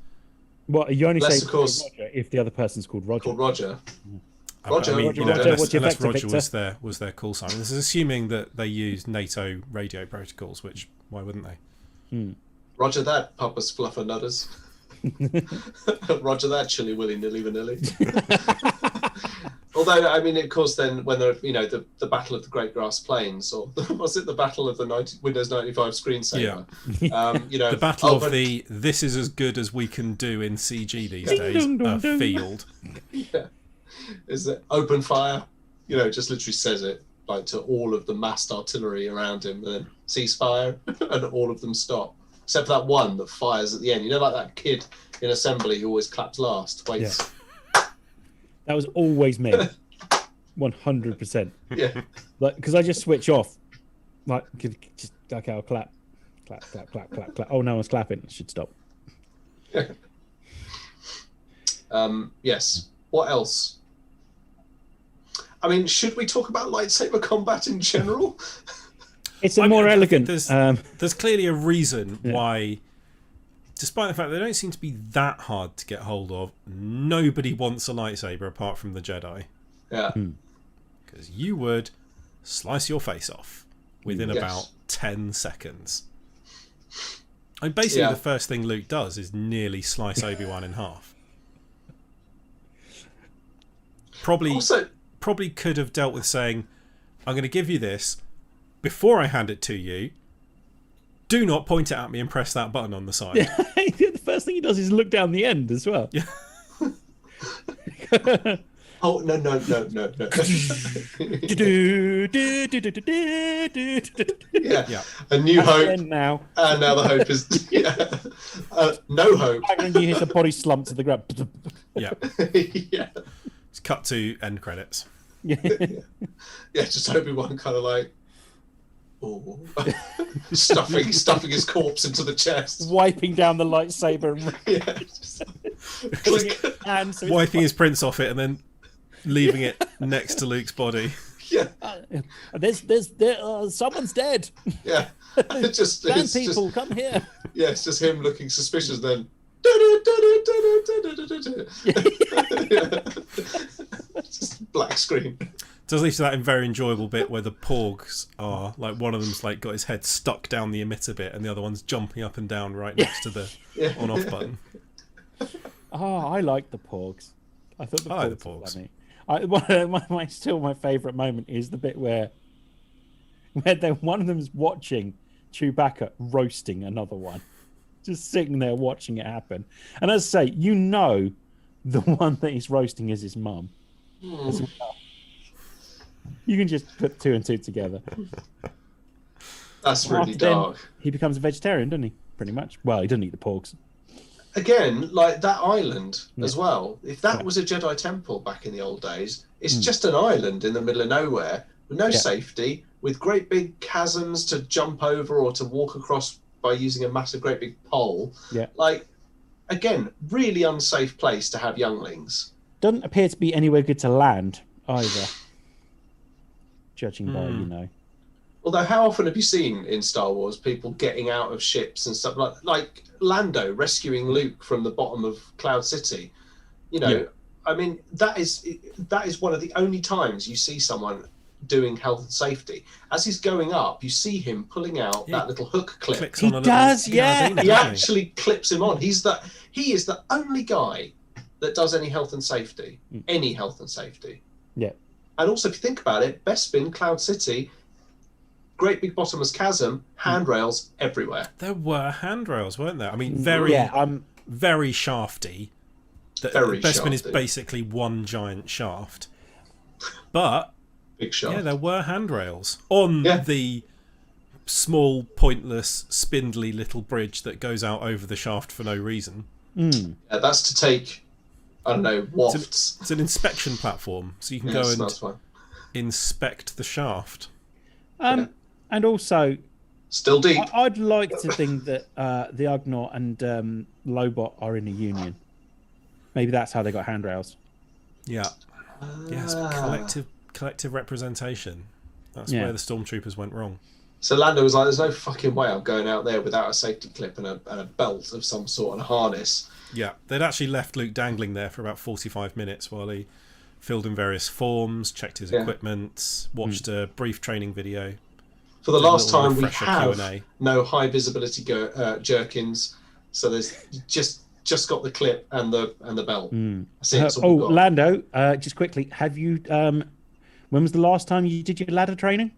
Well, you only Unless, say of course, Roger if the other person's called Roger. Called Roger. Roger, Roger, you know, Roger, unless, what's your unless vector, Roger Victor? was their call sign. This is assuming that they use NATO radio protocols, which why wouldn't they? Roger that, Papa's fluffer nutters. Roger that, chilly willy nilly vanilly. Although, I mean, of course, then when they're, you know, the Battle of the Great Grass Plains, or was it the Battle of the Windows 95 screensaver? You know, The battle of the this is as good as we can do in CG these days, field. Yeah. Is it open fire? You know, just literally says it like to all of the massed artillery around him, and then ceasefire, and all of them stop, except for that one that fires at the end. You know, like that kid in assembly who always claps last. Waits. Yeah. That was always me. 100%. Yeah. Like, because I just switch off. Like, just okay, I'll clap. Clap, clap, clap, clap, clap. Oh, no one's clapping. I should stop. Yes. What else? I mean, should we talk about lightsaber combat in general? It's more elegant. There's clearly a reason why, despite the fact they don't seem to be that hard to get hold of, nobody wants a lightsaber apart from the Jedi. Yeah. Because you would slice your face off within about 10 seconds. I mean, basically, the first thing Luke does is nearly slice Obi-Wan in half. Probably could have dealt with saying, I'm going to give you this. Before I hand it to you, do not point it at me and press that button on the side. The first thing he does is look down the end as well. Yeah. Oh, no. Yeah. A new hope. Now. And now the hope is no hope. And you hit the body slump to the ground. Yeah. Yeah. It's cut to end credits. Yeah, just Obi-Wan kind of like, oh, stuffing his corpse into the chest. Wiping down the lightsaber and Wiping his prints off it and then leaving it next to Luke's body. Yeah. Someone's dead. Yeah. It's people, come here. Yeah, it's just him looking suspicious then. Just black screen. Does lead to that very enjoyable bit where the Porgs are like one of them's like got his head stuck down the emitter bit and the other one's jumping up and down right next to the on-off button. Oh, I like the Porgs. I thought the I like Porgs. the Porgs. Still my favourite moment is the bit where one of them's watching Chewbacca roasting another one, just sitting there watching it happen. And as I say, you know, the one that he's roasting is his mum. As well. You can just put two and two together. That's really After dark. then, he becomes a vegetarian, doesn't he? Pretty much. Well, he doesn't eat the porgs. Again, like that island as well. If that was a Jedi temple back in the old days, it's just an island in the middle of nowhere with no safety, with great big chasms to jump over or to walk across by using a massive, great big pole. Yeah. Like, again, really unsafe place to have younglings. Doesn't appear to be anywhere good to land either. Judging by, you know. Although, how often have you seen in Star Wars people getting out of ships and stuff like Lando rescuing Luke from the bottom of Cloud City? You know, Yeah. I mean, that is one of the only times you see someone doing health and safety. As he's going up, you see him pulling out that little hook clip. Clicks He on a little does, yeah. carabiner, He doesn't actually clips him on. He is the only guy that does any health and safety. Any health and safety. Yeah. And also, if you think about it, Bespin, Cloud City, great big bottomless chasm, handrails everywhere. There were handrails, weren't there? I mean, very very shafty. Very Bespin is shafty. basically one giant shaft. But Big shaft. yeah, there were handrails on Yeah. the small, pointless, spindly little bridge that goes out over the shaft for no reason. That's to take, I don't know, wafts. It's an inspection platform, so you can Yeah, go it and smells fine. inspect the shaft. And also, Still deep. I'd like to think that the Ugnaught and Lobot are in a union. Maybe that's how they got handrails. Yeah. Yes, collective representation. That's Yeah. where the stormtroopers went wrong. So Lando was like, there's no fucking way I'm going out there without a safety clip and a belt of some sort and a harness. Yeah, they'd actually left Luke dangling there for about 45 minutes while he filled in various forms, checked his equipment, watched a brief training video. For the Did a last little time, we refresher have Q&A. no high visibility jerkins. So there's just got the clip and the belt. That's it. That's all we've got. Lando, just quickly, have you? When was the last time you did your ladder training?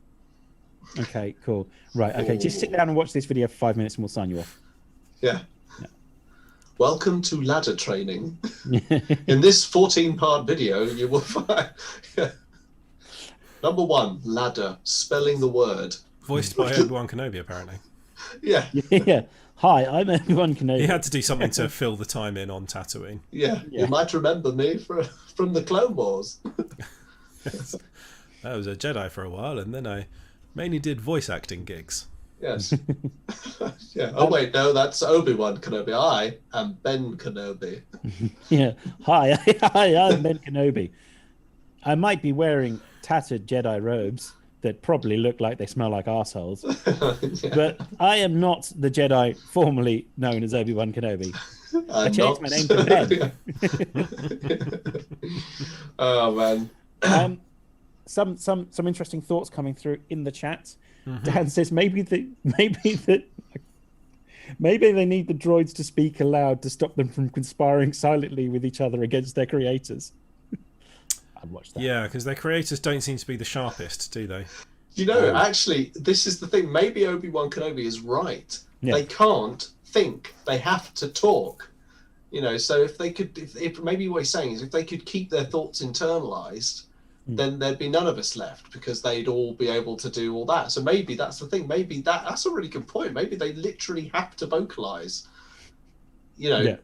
Okay, cool. Right, okay, just sit down and watch this video for 5 minutes, and we'll sign you off. Yeah. Welcome to ladder training. In this 14-part video, you will find number 1, ladder, spelling the word. Voiced by Obi-Wan Kenobi, apparently. Yeah. Yeah. Hi, I'm Obi-Wan Kenobi. He had to do something to fill the time in on Tatooine. Yeah. You might remember me from the Clone Wars. I was a Jedi for a while, and then I mainly did voice acting gigs. Yes. Yeah. Oh wait, no, that's Obi-Wan Kenobi. I am Ben Kenobi. Yeah. Hi, I'm Ben Kenobi. I might be wearing tattered Jedi robes that probably look like they smell like arseholes, but I am not the Jedi formerly known as Obi-Wan Kenobi. I changed my name to Ben. Oh man. Some interesting thoughts coming through in the chat. Dan says maybe they need the droids to speak aloud to stop them from conspiring silently with each other against their creators. I'd watch that. Yeah, because their creators don't seem to be the sharpest, do they? You know, actually, this is the thing. Maybe Obi-Wan Kenobi is right. Yeah. They can't think. They have to talk. You know, so if they could, if maybe what he's saying is if they could keep their thoughts internalized, then there'd be none of us left because they'd all be able to do all that. So maybe that's the thing. Maybe that's a really good point. Maybe they literally have to vocalize. You know,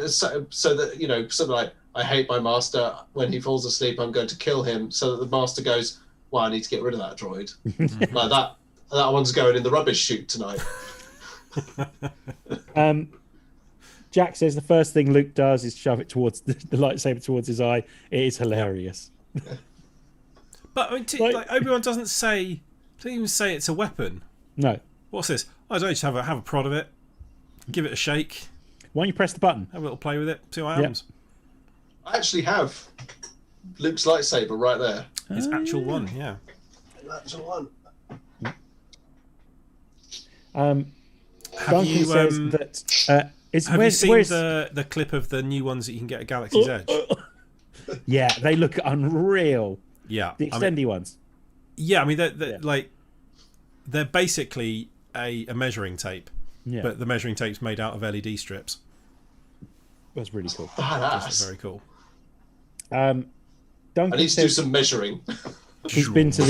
so that, you know, something like, I hate my master. When he falls asleep, I'm going to kill him. So that the master goes, well, I need to get rid of that droid. Like that one's going in the rubbish chute tonight. Jack says the first thing Luke does is shove it towards the lightsaber towards his eye. It is hilarious. But I mean, like Obi-Wan doesn't even say it's a weapon. No. What's this? I don't know, just have a prod of it, give it a shake, Why don't you press the button? have a little play with it, see what happens. I actually have Luke's lightsaber right there. His actual one, yeah. That's the one. Duncan you, says that Have you seen the clip of the new ones that you can get at Galaxy's Edge? Yeah, they look unreal. Yeah, The extendy ones. Yeah, I mean they're basically a measuring tape, Yeah, but the measuring tape's made out of LED strips. that's really cool. Badass. Very cool. Duncan I need to do says some measuring. he's been to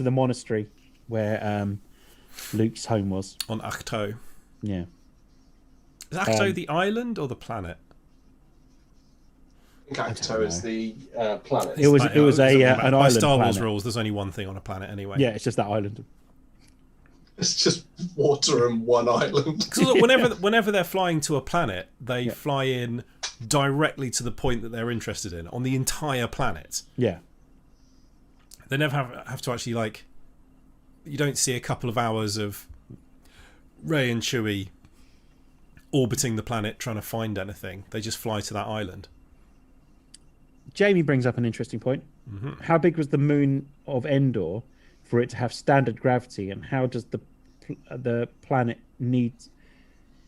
the monastery where Luke's home was. On Ahch-To. Yeah. Is Ahch-To the island or the planet? I think Ahch-To is the planet. It was an By island Star Wars planet. rules, there's only one thing on a planet anyway. Yeah, it's just that island. It's just water and one island. Because whenever they're flying to a planet, they fly in directly to the point that they're interested in on the entire planet. Yeah. They never have to actually, like, you don't see a couple of hours of Rey and Chewie orbiting the planet trying to find anything. They just fly to that island. Jamie brings up an interesting point. Mm-hmm. How big was the moon of Endor for it to have standard gravity, and how does the planet need?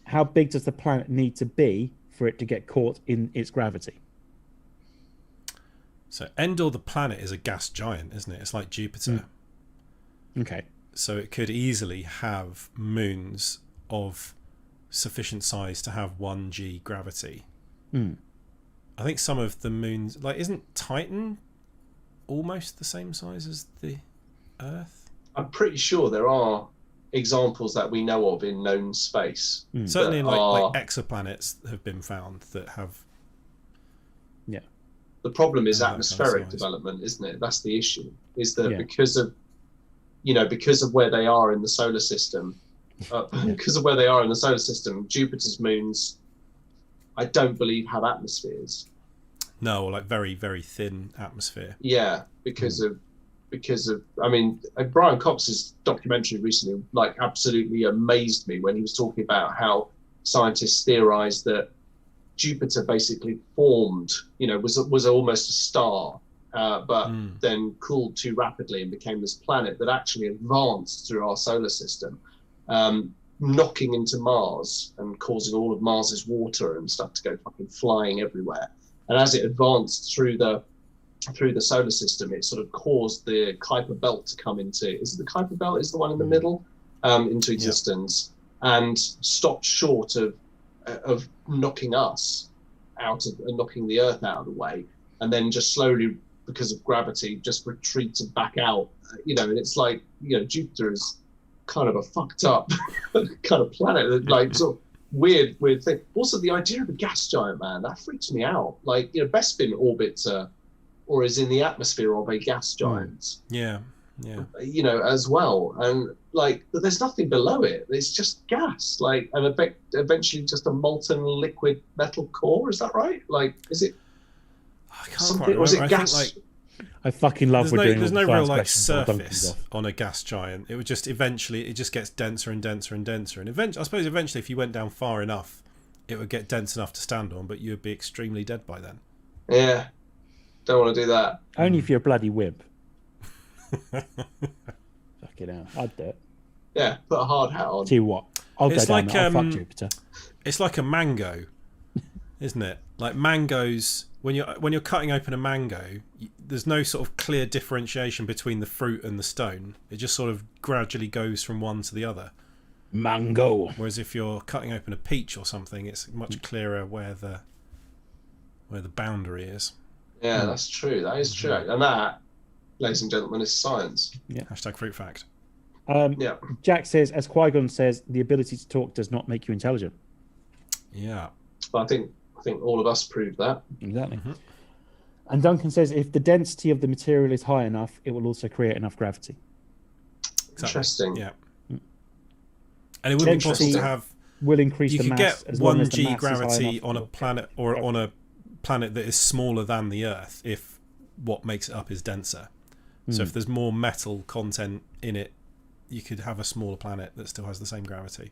How big does the planet need to be for it to get caught in its gravity? So Endor, the planet, is a gas giant, isn't it? It's like Jupiter. Okay. So it could easily have moons of sufficient size to have 1g gravity. I think some of the moons, like, isn't Titan almost the same size as the Earth? I'm pretty sure there are examples that we know of in known space. Certainly in like are... exoplanets have been found that have... Yeah. The problem is that atmospheric kind of size. development, isn't it? That's the issue. Is that Yeah. because of where they are in the solar system, because of where they are in the solar system, Jupiter's moons, I don't believe, have atmospheres. No, or like very, very thin atmosphere. Yeah, because of I mean, Brian Cox's documentary recently, like, absolutely amazed me when he was talking about how scientists theorized that Jupiter basically formed, was almost a star, but then cooled too rapidly and became this planet that actually advanced through our solar system, knocking into Mars and causing all of Mars's water and stuff to go fucking flying everywhere. And as it advanced through the solar system, it sort of caused the Kuiper Belt to come into, is it the Kuiper Belt is the one in the middle, into existence, and stopped short of knocking us out of, knocking the Earth out of the way, and then just slowly, because of gravity, just retreated back out. And it's like, Jupiter is kind of a fucked up kind of planet, like sort of weird thing. Also, the idea of a gas giant, man, that freaks me out. Like, Bespin orbits or is in the atmosphere of a gas giant. Yeah. As well. And like, but there's nothing below it. It's just gas, like, and eventually just a molten liquid metal core. Is that right? Like, is it I can't something, quite or is it remember. gas? I think, like, I fucking love there's no real, like, surface surface on a gas giant. It would just eventually, it just gets denser and denser and denser. And eventually, I suppose eventually, if you went down far enough, it would get dense enough to stand on, but you would be extremely dead by then. Yeah, don't want to do that. Only if you're a bloody wimp. Fucking hell, I'd do it. Yeah, put a hard hat on. Tell you what, I'll It's go down like, there. I'll fuck Jupiter. It's like a mango, isn't it? Like mangoes, when you're cutting open a mango, there's no sort of clear differentiation between the fruit and the stone. It just sort of gradually goes from one to the other. Mango. Whereas if you're cutting open a peach or something, it's much clearer where the boundary is. Yeah, that's true. That is true. And that, ladies and gentlemen, is science. Hashtag fruit fact. Yeah. Jack says, as Qui-Gon says, the ability to talk does not make you intelligent. Yeah. But I think all of us proved that. Exactly. Mm-hmm. And Duncan says, if the density of the material is high enough, it will also create enough gravity. Exactly. Interesting. Yeah. And it would be possible Density to have. will increase You the could mass get as long as the 1g mass is high gravity enough on a for- planet or on a planet that is smaller than the Earth if what makes it up is denser. So if there's more metal content in it, you could have a smaller planet that still has the same gravity.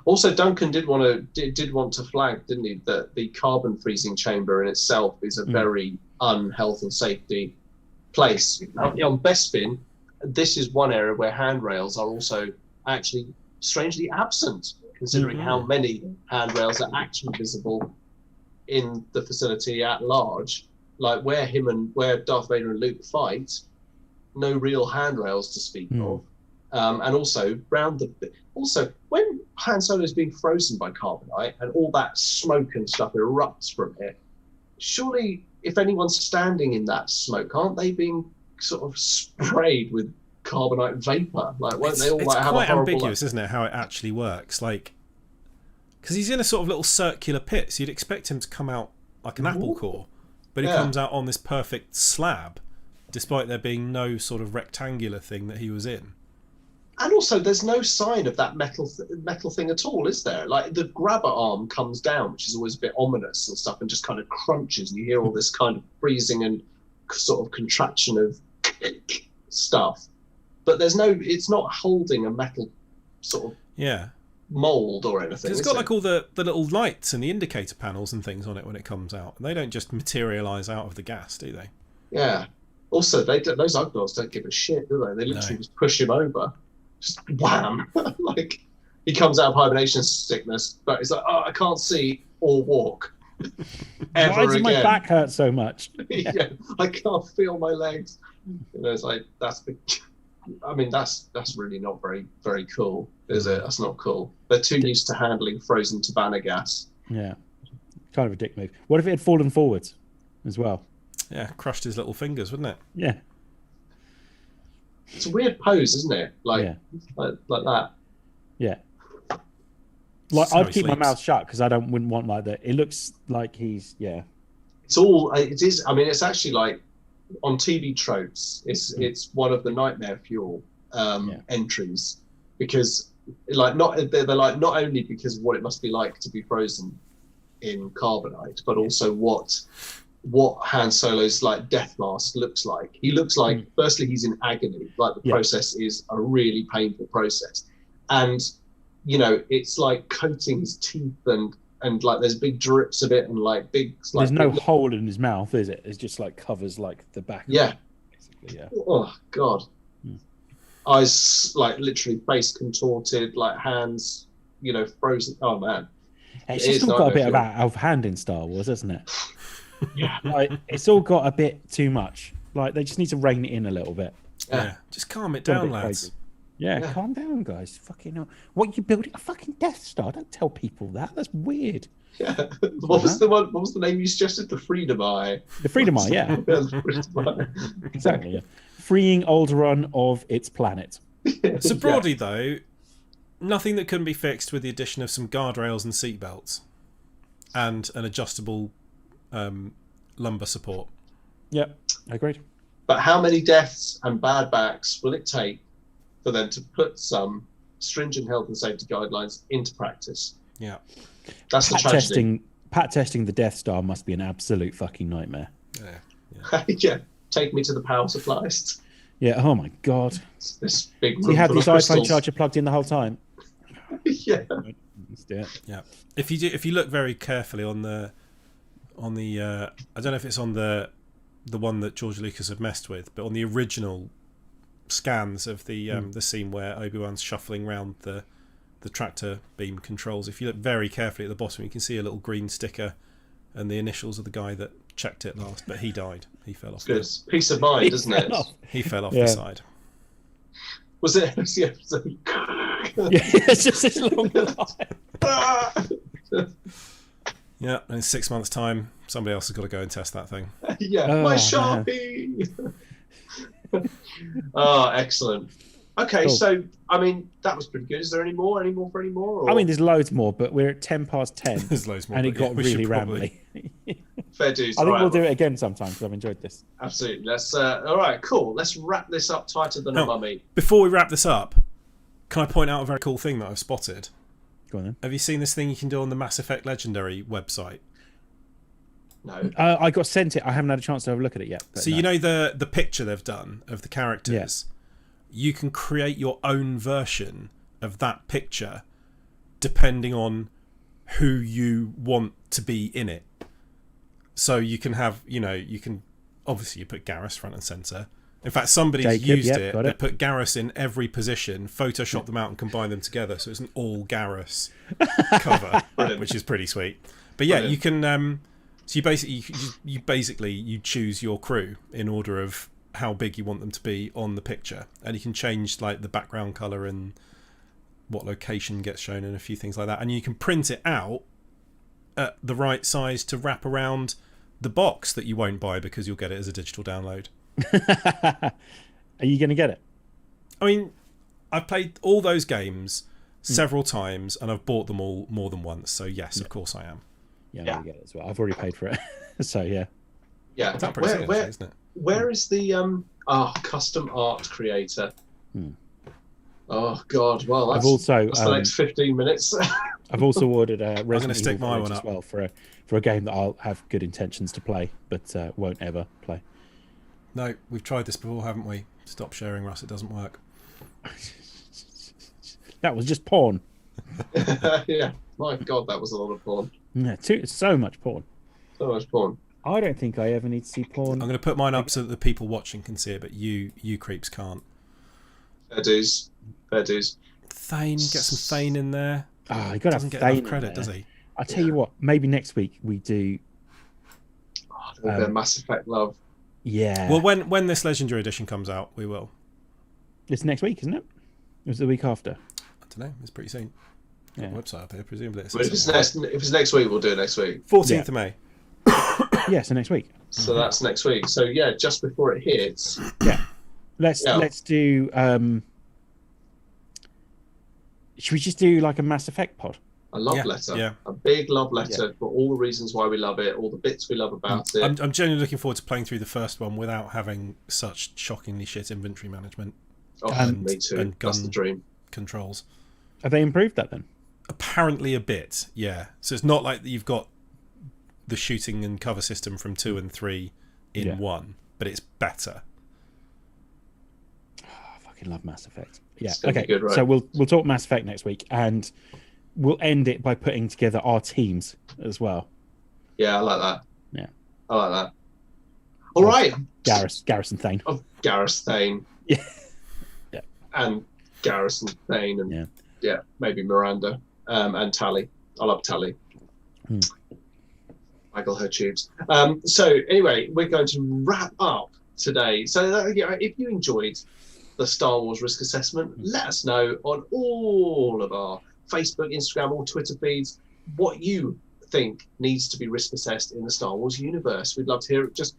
Also, Duncan did want to flag, didn't he, that the carbon freezing chamber in itself is a very unhealth and safety place. On Bespin, this is one area where handrails are also actually strangely absent, considering how many handrails are actually visible in the facility at large. Like where Darth Vader and Luke fight, no real handrails to speak of. And also when Han Solo is being frozen by carbonite and all that smoke and stuff erupts from it, surely if anyone's standing in that smoke, aren't they being sort of sprayed with carbonite vapor? Like, won't they all It's like have quite a horrible? ambiguous, isn't it, how it actually works? Like, because he's in a sort of little circular pit, so you'd expect him to come out like an apple core, but he comes out on this perfect slab, despite there being no sort of rectangular thing that he was in. And also, there's no sign of that metal thing at all, is there? Like the grabber arm comes down, which is always a bit ominous and stuff, and just kind of crunches, and you hear all this kind of freezing and sort of contraction of stuff. But there's no, it's not holding a metal sort of Yeah. mold or anything. It's is got it? like all the little lights and the indicator panels and things on it when it comes out. And they don't just materialise out of the gas, do they? Yeah. Also, those Ugnaughts don't give a shit, do they? They literally No. just push him over, just wham! Like he comes out of hibernation sickness, but it's like, oh, I can't see or walk ever Why does again. my back hurt so much? Yeah, I can't feel my legs. You know, it's like I mean, that's really not very cool, is it? That's not cool. They're too used to handling frozen Tabana gas. Yeah, kind of a dick move. What if it had fallen forwards as well? Yeah, crushed his little fingers, wouldn't it? Yeah, It's a weird pose, isn't it? Like Yeah. like that. yeah. Like That's how I'd he keep my sleeps. mouth shut because wouldn't want like that. It looks like he's It is. I mean, it's actually like on TV tropes. It's one of the nightmare fuel entries because like they're like not only because of what it must be like to be frozen in carbonite, but also what Han Solo's like death mask looks like. He looks like firstly he's in agony. Like the process is a really painful process, and you know it's like coating his teeth and like there's big drips of it and like big. Like, there's no hole in his mouth, is it? It's just like covers like the back. Yeah. Of it, basically, yeah. Oh God. Eyes like literally face contorted, like hands, you know, frozen. Oh man. It's It just is all got a bit nightmare out of hand in Star Wars, hasn't it? Yeah. Like it's all got a bit too much. Like they just need to rein it in a little bit. Yeah. Just calm it Gone a down, bit lads. crazy. Yeah, calm down, guys. Fucking hell. What, you building a fucking Death Star? Don't tell people that. That's weird. Yeah. What was the name you suggested? The Freedom Eye. The Freedom Eye, yeah. The Freedom Eye. Exactly, yeah. Freeing Alderaan of its planet. So broadly, though, nothing that couldn't be fixed with the addition of some guardrails and seatbelts and an adjustable lumbar support. Yep, agreed. But how many deaths and bad backs will it take for them to put some stringent health and safety guidelines into practice? Yeah. That's the tragedy. Pat testing the Death Star must be an absolute fucking nightmare. Yeah. Yeah. Take me to the power supplies. Yeah, oh my god. It's this big room So you had full this of iPhone crystals. charger plugged in the whole time? Yeah. Let's do it. Yeah. If you look very carefully on the I don't know if it's on the one that George Lucas had messed with, but on the original scans of the scene where Obi-Wan's shuffling around the tractor beam controls, if you look very carefully at the bottom, you can see a little green sticker and the initials of the guy that checked it last, but he died. He fell off. Good. Peace of mind, isn't it? He fell off Yeah. the side. Was it? Yeah. Yeah, it's just this long line. Yeah, and in 6 months' time, somebody else has got to go and test that thing. Yeah, Oh, my man. Sharpie. Oh, excellent. Okay, Cool. so I mean that was pretty good. Is there any more? Any more for any more? Or? I mean, there's loads more, but we're at 10 past 10. There's loads more. And it but yeah, got we should really probably- rambly. fair dues. I think All right, we'll do it again sometime because I've enjoyed this. Absolutely. Let's. All right, cool. Let's wrap this up tighter than a Oh. mummy. Before we wrap this up, can I point out a very cool thing that I've spotted? Go on then. Have you seen this thing you can do on the Mass Effect Legendary website? No. I got sent it. I haven't had a chance to have a look at it yet. but So no. you know the picture they've done of the characters? You can create your own version of that picture depending on who you want to be in it. So you can have, you can obviously you put Garrus front and center. In fact, somebody's Jacob, used yep, it. got They it. put Garrus in every position, Photoshop them out, and combine them together. So it's an all Garrus cover, Brilliant. which is pretty sweet. But yeah, Brilliant. you can. So you basically choose your crew in order of how big you want them to be on the picture, and you can change like the background color and what location gets shown and a few things like that, and you can print it out at the right size to wrap around the box that you won't buy because you'll get it as a digital download. Are you going to get it? I mean, I've played all those games several times and I've bought them all more than once, so yes, of course I am. Yeah, I'm Yeah. going to get it as well. I've already paid for it. So, yeah. Yeah. That's pretty sick, actually, isn't it? Where is the custom art creator? Oh God! Well, I've also that's the next 15 minutes. I've also ordered a gonna Resident stick Evil my Village one as up. well for a game that I'll have good intentions to play, but won't ever play. No, we've tried this before, haven't we? Stop sharing, Russ. It doesn't work. That was just porn. Yeah, my God, that was a lot of porn. Yeah, so much porn. So much porn. I don't think I ever need to see porn. I'm going to put mine up so that the people watching can see it, but you creeps can't. Fair dues. Fair dues. Thane, get some Thane in there. Oh, you got to Doesn't have get Thane enough credit, in does there. he? I'll tell you what. Maybe next week we do. Oh, a bit of Mass Effect love. Yeah. Well, when this Legendary Edition comes out, we will. It's next week, isn't it? It was the week after. I don't know. It's pretty soon. Yeah. Got the website up here, presumably. But if it's next week, we'll do it next week. 14th of May. Yeah, so next week. So that's next week. So yeah, just before it hits. Let's do. Should we just do like a Mass Effect pod? A love Yeah, letter. yeah. A big love letter for all the reasons why we love it, all the bits we love about it. I'm genuinely looking forward to playing through the first one without having such shockingly shit inventory management Me too. and That's gun the dream. controls. Have they improved that then? Apparently a bit, yeah. So it's not like you've got the shooting and cover system from 2 and 3 in 1, but it's better. I fucking love Mass Effect. Yeah. It's gonna be Okay. good, right? So we'll talk Mass Effect next week, and we'll end it by putting together our teams as well. Yeah, I like that. Yeah. I like that. All right. Garrison Thane. Of Gareth Thane. Yeah. Yeah. And Garrison Thane and Yeah. maybe Miranda and Tally. I love Tally. Waggle her tubes. So anyway, we're going to wrap up today. So if you enjoyed the Star Wars risk assessment, let us know on all of our Facebook, Instagram, or Twitter feeds what you think needs to be risk assessed in the Star Wars universe. We'd love to hear it. Just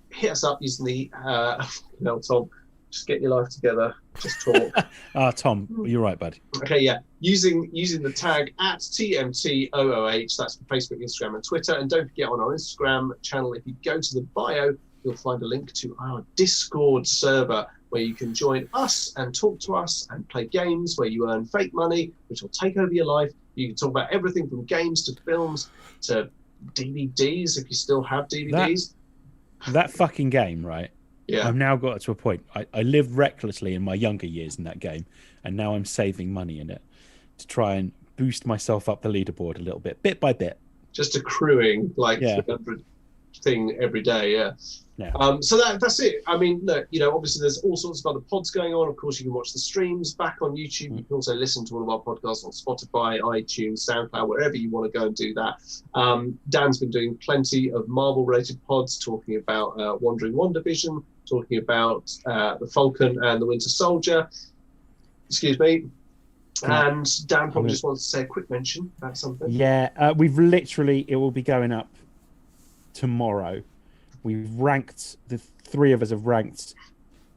hit us up using the Tom, just get your life together, just talk. Tom, you're right, bud. Okay, yeah. Using the tag at TMTOOH, that's for Facebook, Instagram, and Twitter. And don't forget, on our Instagram channel, if you go to the bio, you'll find a link to our Discord server where you can join us and talk to us and play games where you earn fake money, which will take over your life. You can talk about everything from games to films to DVDs, if you still have DVDs. That fucking game, right? Yeah. I've now got to a point. I lived recklessly in my younger years in that game, and now I'm saving money in it to try and boost myself up the leaderboard a little bit by bit. Just accruing like 300 thing every day, yeah. So that's it. I mean, look, obviously there's all sorts of other pods going on. Of course, you can watch the streams back on YouTube. You can also listen to all of our podcasts on Spotify, iTunes, SoundCloud, wherever you want to go and do that. Dan's been doing plenty of Marvel-related pods, talking about Wandering WandaVision, talking about the Falcon and the Winter Soldier. Excuse me. And Dan probably just wants to say a quick mention about something. Yeah, it will be going up tomorrow. We've ranked, the three of us have ranked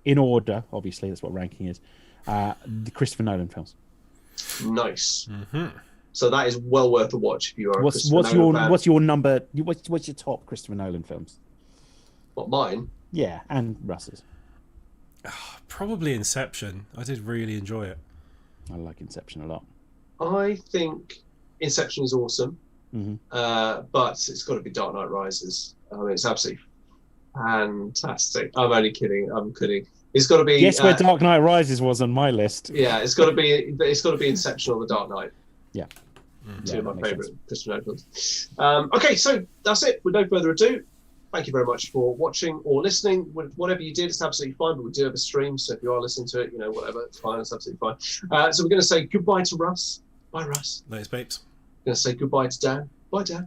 in order, obviously, that's what ranking is, the Christopher Nolan films. Nice. So that is well worth a watch if you are What's your number, what's your top Christopher Nolan films? What, mine? Yeah, and Russ's. Probably Inception. I did really enjoy it. I like Inception a lot. I think Inception is awesome, but it's got to be Dark Knight Rises. I mean, it's absolutely fantastic. I'm only kidding. I'm kidding. It's got to be. Guess where Dark Knight Rises was on my list. Yeah, it's got to be. It's got to be Inception or The Dark Knight. Yeah. Two of my favourite Christopher Nolan films. Okay, so that's it. With no further ado, thank you very much for watching or listening. Whatever you did, it's absolutely fine, but we do have a stream, so if you are listening to it, whatever, it's fine, it's absolutely fine. So we're going to say goodbye to Russ. Bye, Russ. Thanks, babes. We're going to say goodbye to Dan. Bye, Dan.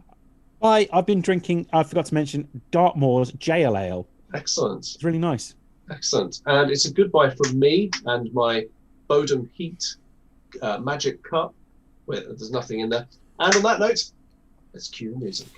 Bye. I've been drinking, I forgot to mention, Dartmoor's JL Ale. Excellent. It's really nice. Excellent. And it's a goodbye from me and my Bodum Heat magic cup. There's nothing in there. And on that note, let's cue the music.